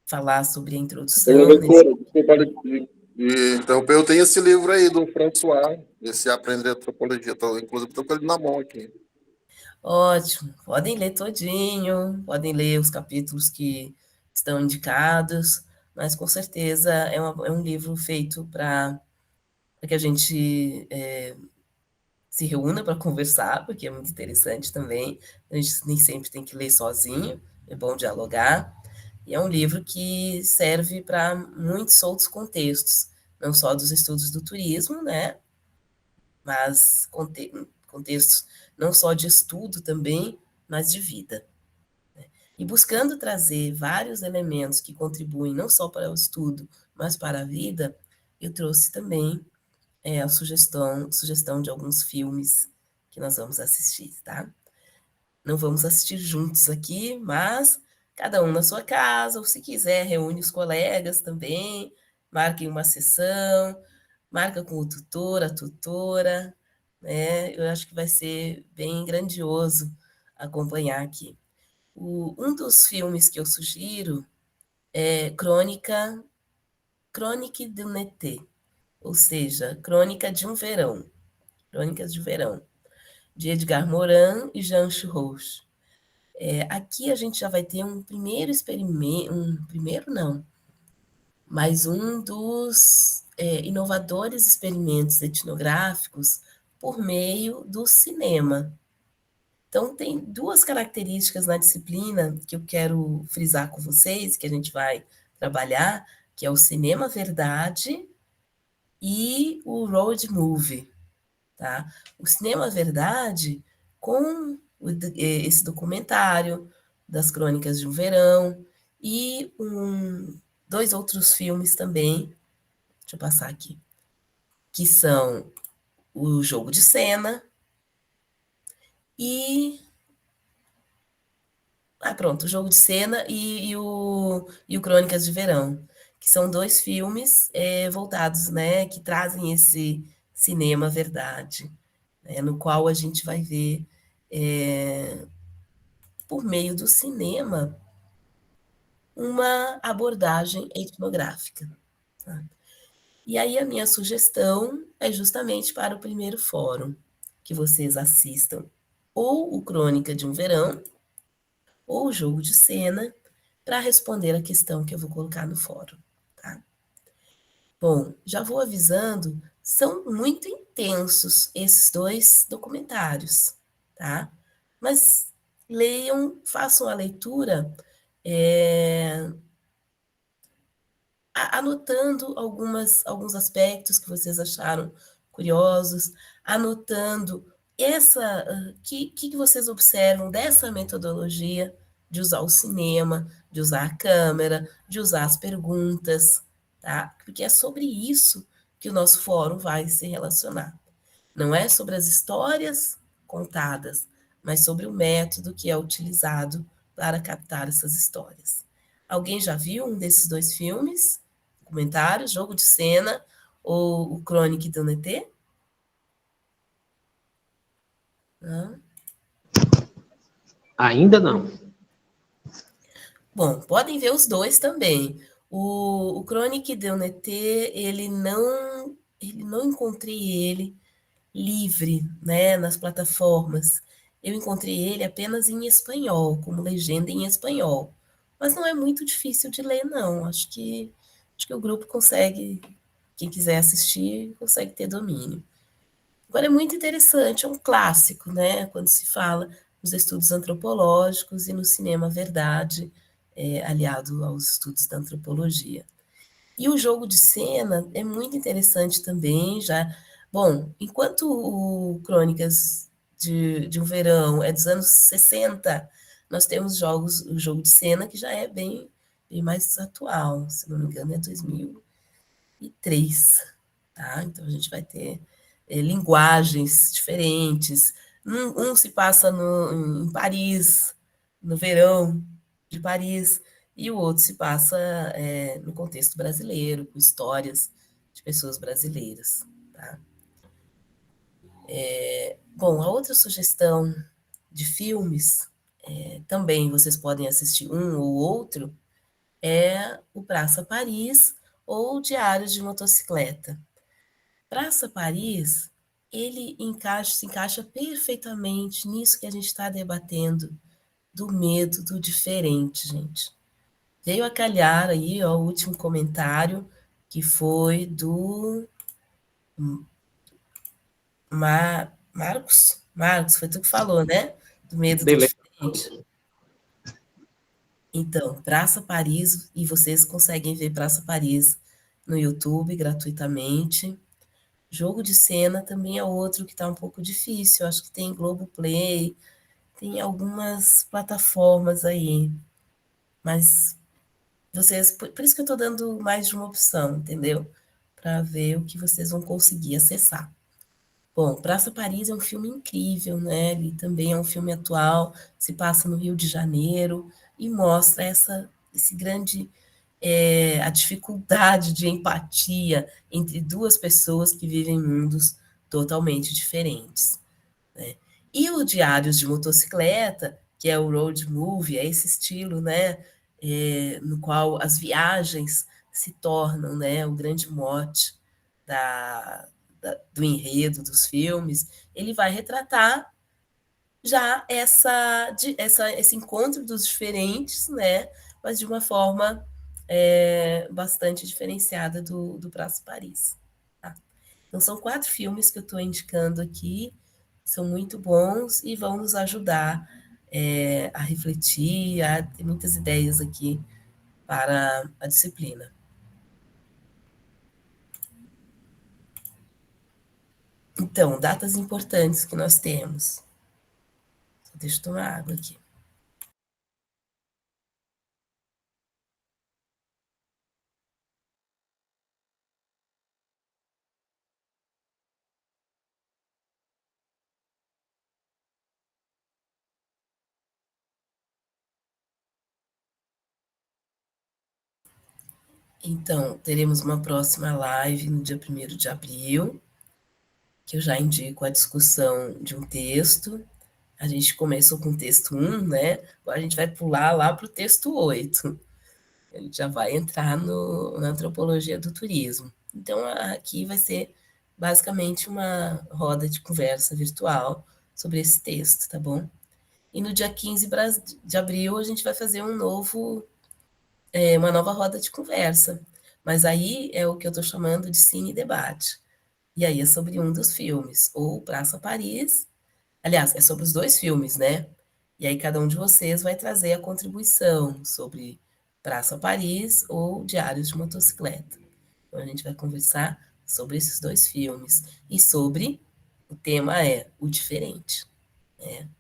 falar sobre a introdução. Então, eu tenho esse livro aí do François, esse Aprender Antropologia. Inclusive, estou com ele na mão aqui. Ótimo. Podem ler todinho, podem ler os capítulos que estão indicados, mas com certeza é um livro feito para que a gente se reúna para conversar, porque é muito interessante também. A gente nem sempre tem que ler sozinho, é bom dialogar. E é um livro que serve para muitos outros contextos, não só dos estudos do turismo, né? Mas contextos não só de estudo também, mas de vida. Né? E buscando trazer vários elementos que contribuem não só para o estudo, mas para a vida, eu trouxe também a sugestão de alguns filmes que nós vamos assistir, tá? Não vamos assistir juntos aqui, mas cada um na sua casa, ou se quiser, reúne os colegas também, marquem uma sessão, marca com o tutor, a tutora, né? Eu acho que vai ser bem grandioso acompanhar aqui. Um dos filmes que eu sugiro é Crônica de um Été, ou seja, Crônica de um Verão, Crônicas de Verão, de Edgar Morin e Jean Chirrouche. Aqui a gente já vai ter um primeiro experimento, mas um dos inovadores experimentos etnográficos por meio do cinema. Então, tem duas características na disciplina que eu quero frisar com vocês, que a gente vai trabalhar, que é o cinema verdade e o road movie. Tá? O cinema verdade, com esse documentário das Crônicas de um Verão e dois outros filmes também, deixa eu passar aqui, que são o Jogo de Cena e... pronto, o Jogo de Cena e o Crônicas de Verão, que são dois filmes voltados, né, que trazem esse cinema verdade, né, no qual a gente vai ver, por meio do cinema, uma abordagem etnográfica. Tá? E aí a minha sugestão é justamente para o primeiro fórum, que vocês assistam ou o Crônica de um Verão, ou o Jogo de Cena, para responder a questão que eu vou colocar no fórum. Tá? Bom, já vou avisando, são muito intensos esses dois documentários, tá? Mas leiam, façam a leitura, anotando alguns aspectos que vocês acharam curiosos, anotando que vocês observam dessa metodologia de usar o cinema, de usar a câmera, de usar as perguntas, tá? Porque é sobre isso que o nosso fórum vai se relacionar. Não é sobre as histórias contadas, mas sobre o método que é utilizado para captar essas histórias. Alguém já viu um desses dois filmes? Documentário, Jogo de Cena ou o Crônica de um ET? Não? Ainda não. Bom, podem ver os dois também. O Crônica de um ET, ele não encontrei ele livre, né, nas plataformas. Eu encontrei ele apenas em espanhol, como legenda em espanhol. Mas não é muito difícil de ler, não. Acho que o grupo consegue, quem quiser assistir, consegue ter domínio. Agora, é muito interessante, é um clássico, né, quando se fala nos estudos antropológicos e no cinema verdade, aliado aos estudos da antropologia. E o Jogo de Cena é muito interessante também, já... Bom, enquanto o Crônicas de um Verão é dos anos 60, nós temos o Jogo de Cena, que já é bem mais atual, se não me engano é 2003, tá? Então a gente vai ter linguagens diferentes. Um se passa em Paris, no verão de Paris, e o outro se passa no contexto brasileiro, com histórias de pessoas brasileiras. Tá? Bom, a outra sugestão de filmes, também vocês podem assistir um ou outro, é o Praça Paris ou Diários de Motocicleta. Praça Paris, ele se encaixa perfeitamente nisso que a gente está debatendo, do medo do diferente, gente. Veio a calhar aí, ó, o último comentário, que foi do Marcos, foi tu que falou, né? Do medo do diferente. Então, Praça Paris, e vocês conseguem ver Praça Paris no YouTube gratuitamente. Jogo de Cena também é outro que está um pouco difícil, acho que tem Globoplay, tem algumas plataformas aí, mas vocês, por isso que eu estou dando mais de uma opção, entendeu? Para ver o que vocês vão conseguir acessar. Bom, Praça Paris é um filme incrível, né? Ele também é um filme atual, se passa no Rio de Janeiro e mostra esse grande, a dificuldade de empatia entre duas pessoas que vivem em mundos totalmente diferentes. Né? E o Diários de Motocicleta, que é o road movie, é esse estilo, né? No qual as viagens se tornam, né, o grande mote do enredo dos filmes, ele vai retratar já esse encontro dos diferentes, né, mas de uma forma bastante diferenciada do Praça Paris. Tá? Então, são 4 filmes que eu estou indicando aqui, são muito bons e vão nos ajudar a refletir, a ter muitas ideias aqui para a disciplina. Então, datas importantes que nós temos. Deixa eu tomar água aqui. Então, teremos uma próxima live no dia 1º de abril, que eu já indico a discussão de um texto. A gente começou com o texto 1, né? Agora a gente vai pular lá para o texto 8. A gente já vai entrar na antropologia do turismo. Então, aqui vai ser basicamente uma roda de conversa virtual sobre esse texto, tá bom? E no dia 15 de abril, a gente vai fazer uma nova roda de conversa. Mas aí é o que eu estou chamando de cine debate. E aí é sobre um dos filmes, ou Praça Paris. Aliás, é sobre os 2 filmes, né? E aí cada um de vocês vai trazer a contribuição sobre Praça Paris ou Diários de Motocicleta. Então a gente vai conversar sobre esses 2 filmes e sobre, o tema é o diferente.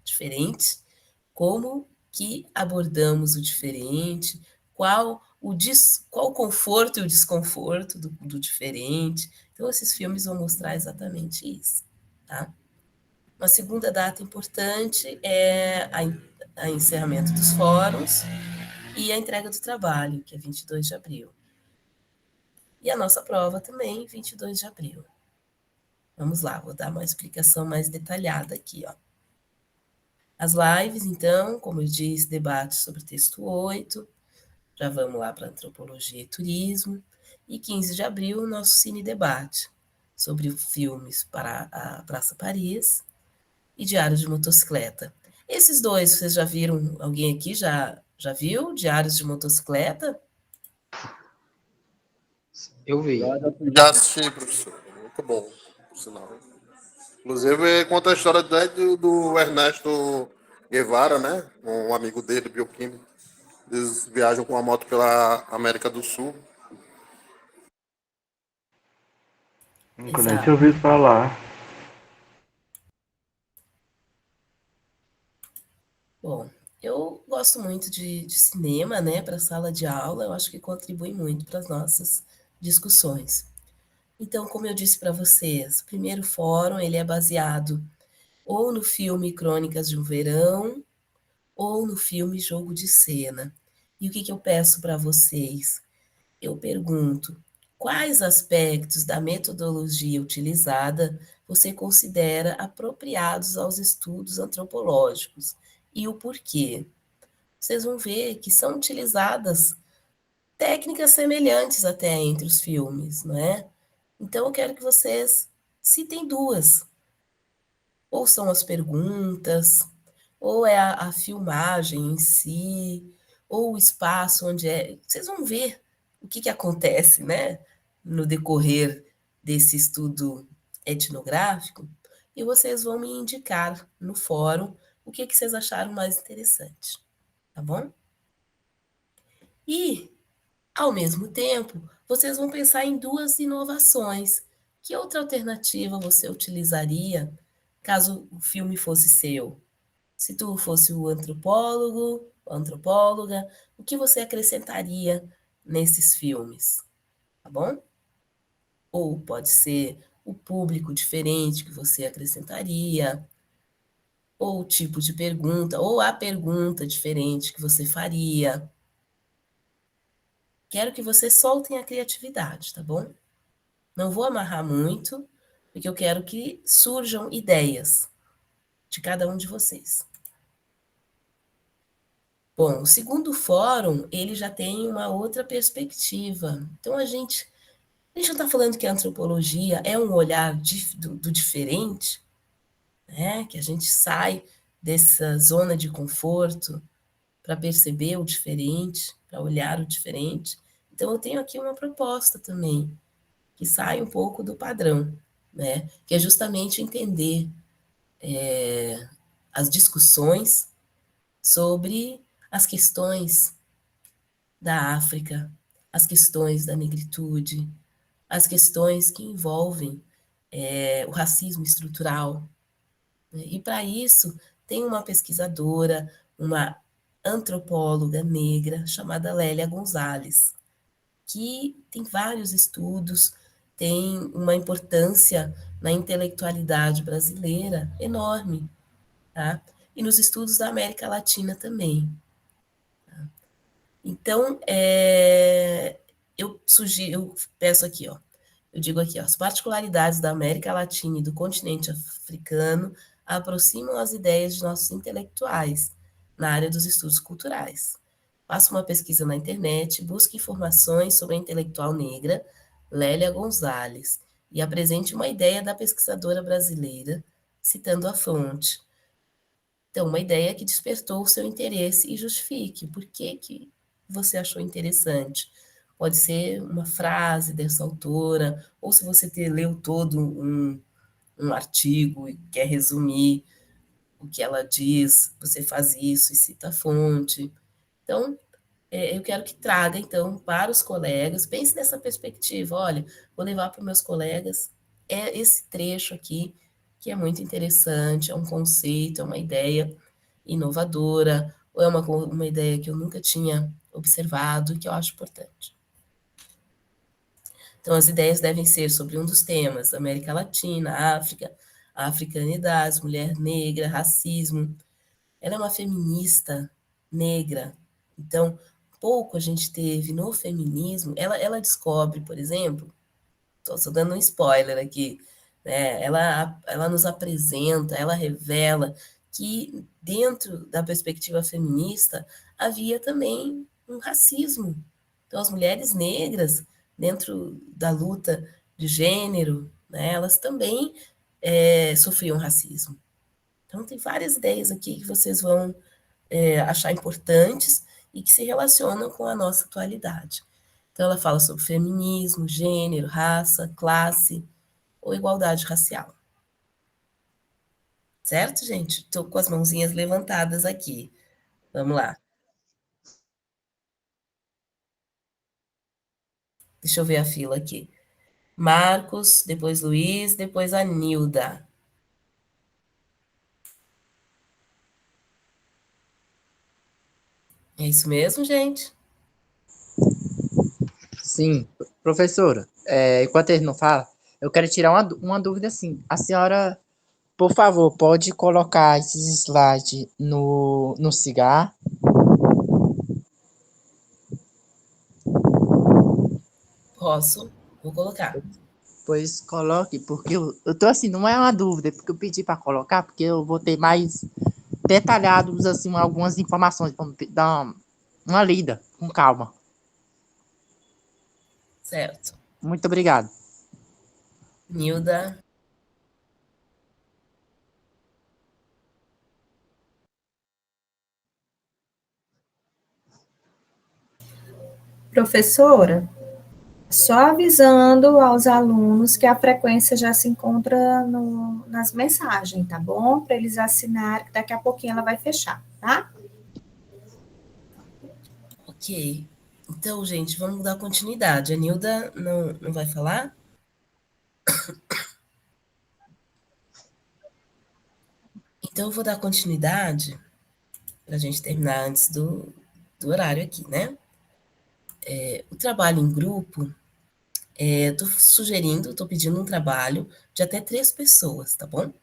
Diferente, como que abordamos o diferente, qual o conforto e o desconforto do diferente. Então esses filmes vão mostrar exatamente isso, tá? Uma segunda data importante é a encerramento dos fóruns e a entrega do trabalho, que é 22 de abril. E a nossa prova também, 22 de abril. Vamos lá, vou dar uma explicação mais detalhada aqui, ó. As lives, então, como eu disse, debate sobre o texto 8, já vamos lá para antropologia e turismo, e 15 de abril, nosso cine debate sobre filmes para a Praça Paris e Diários de Motocicleta. Esses 2, vocês já viram? Alguém aqui já viu Diários de Motocicleta? Eu vi. Já assisti, professor. Muito bom, por sinal. Inclusive, conta a história do Ernesto Guevara, né? Um amigo dele, bioquímico. Eles viajam com a moto pela América do Sul. Nunca nem tinha ouvido falar. Bom, eu gosto muito de cinema, né, para a sala de aula, eu acho que contribui muito para as nossas discussões. Então, como eu disse para vocês, o primeiro fórum, ele é baseado ou no filme Crônicas de um Verão, ou no filme Jogo de Cena. E o que eu peço para vocês? Eu pergunto, quais aspectos da metodologia utilizada você considera apropriados aos estudos antropológicos e o porquê? Vocês vão ver que são utilizadas técnicas semelhantes até entre os filmes, não é? Então eu quero que vocês citem 2. Ou são as perguntas, ou é a filmagem em si, ou o espaço onde é. Vocês vão ver o que acontece, né, no decorrer desse estudo etnográfico, e vocês vão me indicar no fórum o que vocês acharam mais interessante, tá bom? E, ao mesmo tempo, vocês vão pensar em 2 inovações. Que outra alternativa você utilizaria caso o filme fosse seu? Se tu fosse o antropólogo, a antropóloga, o que você acrescentaria nesses filmes? Tá bom? Ou pode ser o público diferente que você acrescentaria, ou o tipo de pergunta, ou a pergunta diferente que você faria. Quero que vocês soltem a criatividade, tá bom? Não vou amarrar muito, porque eu quero que surjam ideias de cada um de vocês. Bom, o segundo fórum, ele já tem uma outra perspectiva. Então, a gente não está falando que a antropologia é um olhar do diferente, né? Que a gente sai dessa zona de conforto para perceber o diferente, para olhar o diferente, Então, eu tenho aqui uma proposta também, que sai um pouco do padrão, né? Que é justamente entender as discussões sobre as questões da África, as questões da negritude, as questões que envolvem o racismo estrutural. Né? E para isso, tem uma pesquisadora, uma antropóloga negra chamada Lélia Gonzalez, que tem vários estudos, tem uma importância na intelectualidade brasileira enorme, tá? E nos estudos da América Latina também. Tá? Então, eu peço aqui, ó, eu digo aqui, ó, as particularidades da América Latina e do continente africano aproximam as ideias de nossos intelectuais na área dos estudos culturais. Faça uma pesquisa na internet, busque informações sobre a intelectual negra Lélia Gonzalez e apresente uma ideia da pesquisadora brasileira, citando a fonte. Então, uma ideia que despertou o seu interesse e justifique por que você achou interessante. Pode ser uma frase dessa autora, ou se você leu todo um artigo e quer resumir o que ela diz, você faz isso e cita a fonte. Então, eu quero que traga, então, para os colegas, pense nessa perspectiva, olha, vou levar para os meus colegas esse trecho aqui, que é muito interessante, é um conceito, é uma ideia inovadora, ou é uma ideia que eu nunca tinha observado e que eu acho importante. Então, as ideias devem ser sobre um dos temas, América Latina, África, africanidades, mulher negra, racismo. Ela é uma feminista negra, então, pouco a gente teve no feminismo. Ela descobre, por exemplo, estou dando um spoiler aqui, né? Ela nos apresenta, ela revela que dentro da perspectiva feminista havia também um racismo. Então, as mulheres negras, dentro da luta de gênero, né, elas também sofriam racismo. Então, tem várias ideias aqui que vocês vão achar importantes e que se relacionam com a nossa atualidade. Então, ela fala sobre feminismo, gênero, raça, classe ou igualdade racial. Certo, gente? Estou com as mãozinhas levantadas aqui. Vamos lá. Deixa eu ver a fila aqui. Marcos, depois Luiz, depois a Nilda. É isso mesmo, gente? Sim, professora, enquanto ele não fala, eu quero tirar uma dúvida assim. A senhora, por favor, pode colocar esses slides no cigarro? Posso, vou colocar. Pois coloque, porque eu tô assim, não é uma dúvida, porque eu pedi para colocar, porque eu vou ter mais detalhados, assim, algumas informações, para dar uma lida, com calma. Certo. Muito obrigado. Nilda. Professora, só avisando aos alunos que a frequência já se encontra nas mensagens, tá bom? Para eles assinarem, que daqui a pouquinho ela vai fechar, tá? Ok. Então, gente, vamos dar continuidade. A Nilda não vai falar? Então, eu vou dar continuidade para a gente terminar antes do horário aqui, né? O trabalho em grupo, estou pedindo um trabalho de até 3 pessoas, tá bom?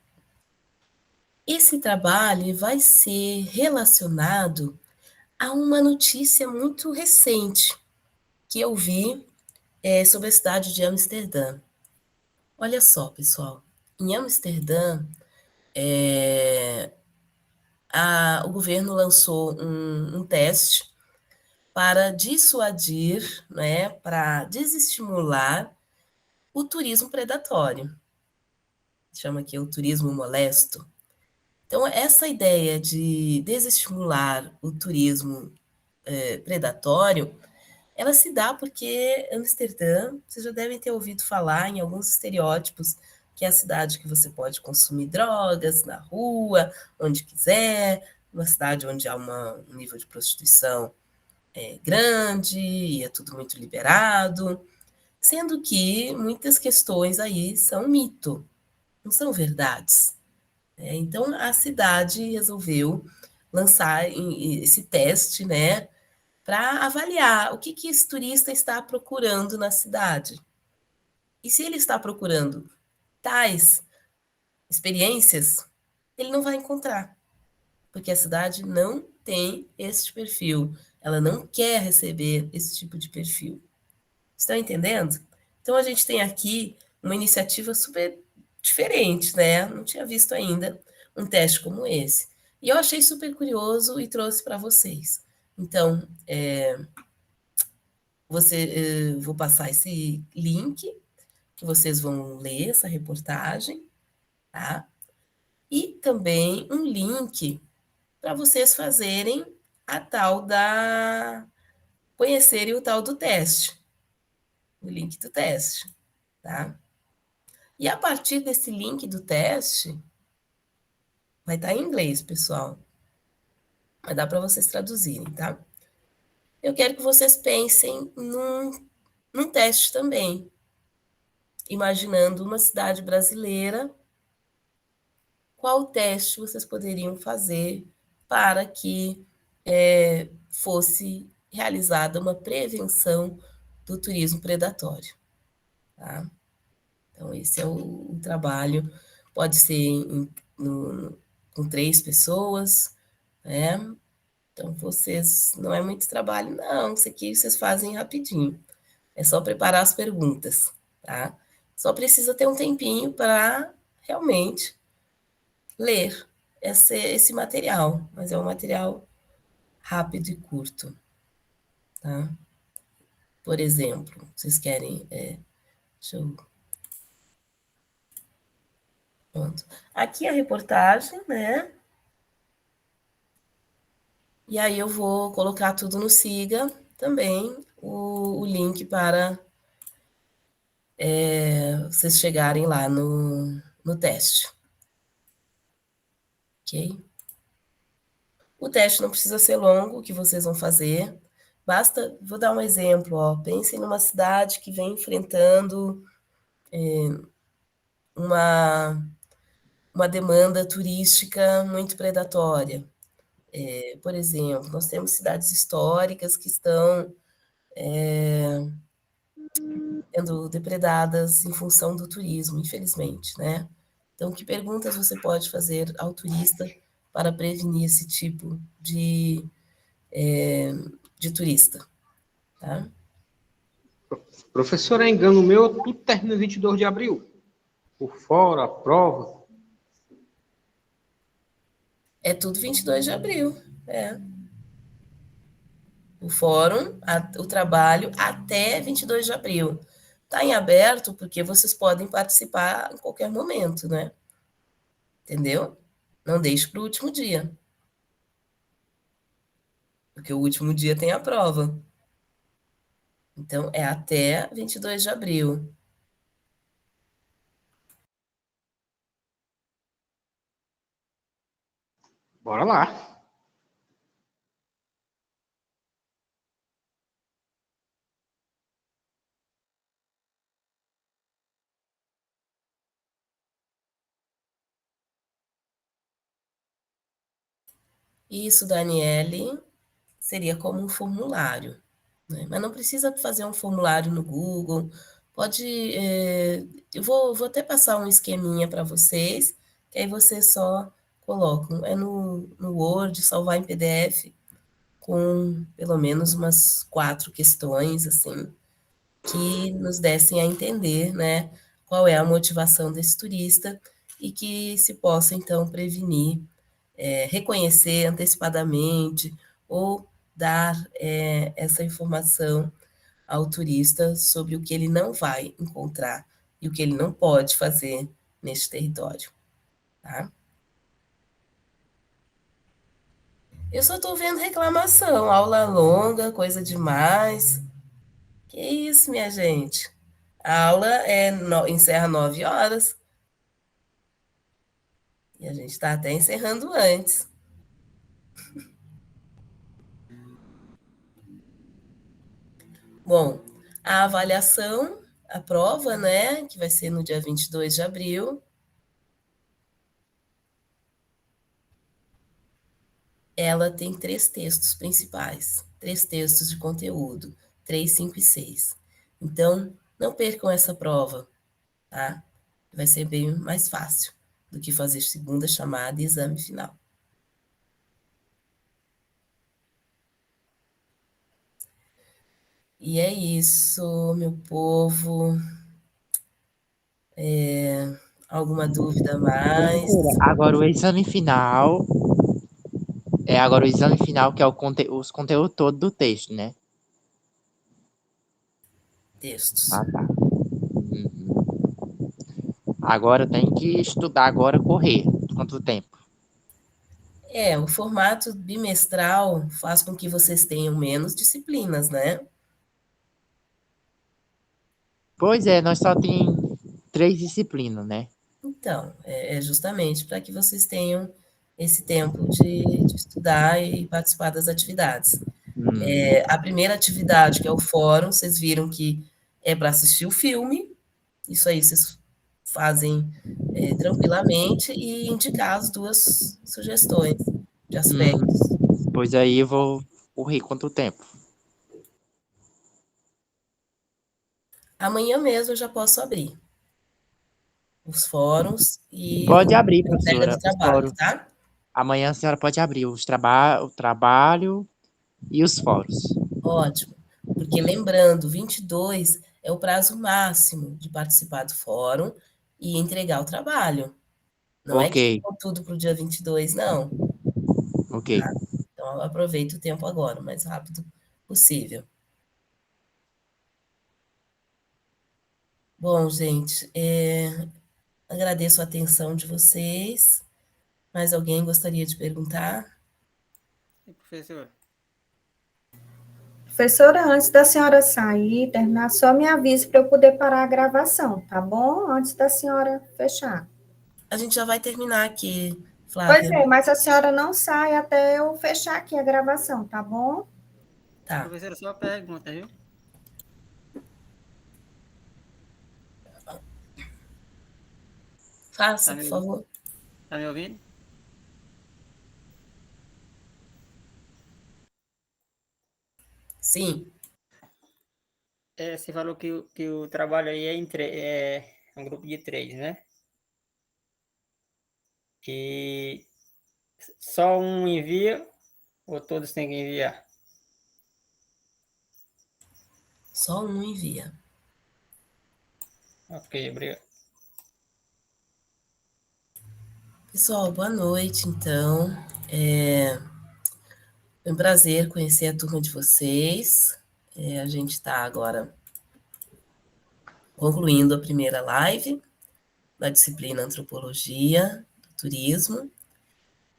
Esse trabalho vai ser relacionado a uma notícia muito recente que eu vi sobre a cidade de Amsterdã. Olha só, pessoal, em Amsterdã, o governo lançou um teste para dissuadir, né, para desestimular o turismo predatório. Chama aqui o turismo molesto. Então, essa ideia de desestimular o turismo predatório ela se dá porque Amsterdã, vocês já devem ter ouvido falar em alguns estereótipos, que é a cidade que você pode consumir drogas na rua, onde quiser, uma cidade onde há um nível de prostituição grande, e é tudo muito liberado, sendo que muitas questões aí são mito, não são verdades. Então, a cidade resolveu lançar esse teste, né, para avaliar o que esse turista está procurando na cidade. E se ele está procurando tais experiências, ele não vai encontrar, porque a cidade não tem esse perfil, ela não quer receber esse tipo de perfil. Estão entendendo? Então, a gente tem aqui uma iniciativa super diferente, né? Não tinha visto ainda um teste como esse. E eu achei super curioso e trouxe para vocês. Então, vou passar esse link, que vocês vão ler essa reportagem, tá? E também um link para vocês fazerem a tal da... conhecerem o tal do teste. O link do teste, tá? E a partir desse link do teste, vai estar em inglês, pessoal. Vai dar para vocês traduzirem, tá? Eu quero que vocês pensem num teste também. Imaginando uma cidade brasileira, qual teste vocês poderiam fazer para que fosse realizada uma prevenção do turismo predatório, tá? Então, esse é o trabalho. Pode ser com 3 pessoas, né? Então, vocês... não é muito trabalho, não. Isso aqui vocês fazem rapidinho. É só preparar as perguntas, tá? Só precisa ter um tempinho para realmente ler esse material, mas é um material rápido e curto, tá? Por exemplo, vocês querem... deixa eu... Pronto. Aqui a reportagem, né? E aí eu vou colocar tudo no Siga também, o link para vocês chegarem lá no teste. Ok? O teste não precisa ser longo, o que vocês vão fazer. Basta, vou dar um exemplo, ó. Pensem numa cidade que vem enfrentando uma demanda turística muito predatória. Por exemplo, nós temos cidades históricas que estão sendo depredadas em função do turismo, infelizmente, né? Então, que perguntas você pode fazer ao turista para prevenir esse tipo de turista, tá? Professor, é engano meu, tudo termina 22 de abril. Por fora, a prova. É tudo 22 de abril, O fórum, o trabalho, até 22 de abril. Está em aberto porque vocês podem participar em qualquer momento, né? Entendeu? Não deixe para o último dia. Porque o último dia tem a prova. Então, é até 22 de abril. Bora lá. Isso, Daniele, seria como um formulário, né? Mas não precisa fazer um formulário no Google. Pode... eu vou até passar um esqueminha para vocês, que aí vocês só colocam. É no Word, salvar em PDF, com pelo menos umas 4 questões, assim, que nos dessem a entender, né, qual é a motivação desse turista e que se possa, então, prevenir, reconhecer antecipadamente ou dar essa informação ao turista sobre o que ele não vai encontrar e o que ele não pode fazer neste território, tá? Eu só estou vendo reclamação, aula longa, coisa demais. Que isso, minha gente. A aula encerra 9 horas. E a gente está até encerrando antes. Bom, a avaliação, a prova, né, que vai ser no dia 22 de abril, ela tem 3 textos principais, 3 textos de conteúdo, 3, 5 e 6. Então, não percam essa prova, tá? Vai ser bem mais fácil do que fazer segunda chamada e exame final. E é isso, meu povo. Alguma dúvida mais? Agora o exame final. Agora o exame final, que é os conteúdos todos do texto, né? Textos. Ah, tá. Agora tem que estudar, agora correr. Quanto tempo? O formato bimestral faz com que vocês tenham menos disciplinas, né? Pois é, nós só tem 3 disciplinas, né? Então, é justamente para que vocês tenham esse tempo de estudar e participar das atividades. A primeira atividade, que é o fórum, vocês viram que é para assistir o filme, isso aí vocês fazem tranquilamente, e indicar as 2 sugestões de aspectos. Pois aí eu vou correr quanto tempo? Amanhã mesmo eu já posso abrir os fóruns e Pode abrir, a entrega professora, do os trabalho, fóruns. tá? Amanhã a senhora pode abrir o trabalho e os fóruns. Ótimo, porque lembrando, 22 é o prazo máximo de participar do fórum e entregar o trabalho. Não é que Ok. ficou tudo para o dia 22, não. Ok. Tá? Então, aproveita o tempo agora, o mais rápido possível. Bom, gente, agradeço a atenção de vocês. Mais alguém gostaria de perguntar? Professor. Professora, antes da senhora sair, terminar, só me avise para eu poder parar a gravação, tá bom? Antes da senhora fechar. A gente já vai terminar aqui, Flávia. Pois é, mas a senhora não sai até eu fechar aqui a gravação, tá bom? Tá. Professora, só uma pergunta, viu? Faça, por favor. Tá me ouvindo? Sim. Você falou que o trabalho aí é um grupo de 3, né? E só um envia ou todos têm que enviar? Só um envia. Ok, obrigado. Pessoal, boa noite, então. Foi um prazer conhecer a turma de vocês. A gente está agora concluindo a primeira live da disciplina Antropologia do Turismo.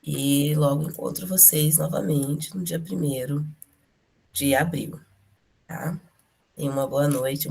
E logo encontro vocês novamente no dia 1º de abril. Tá? Tenham uma boa noite.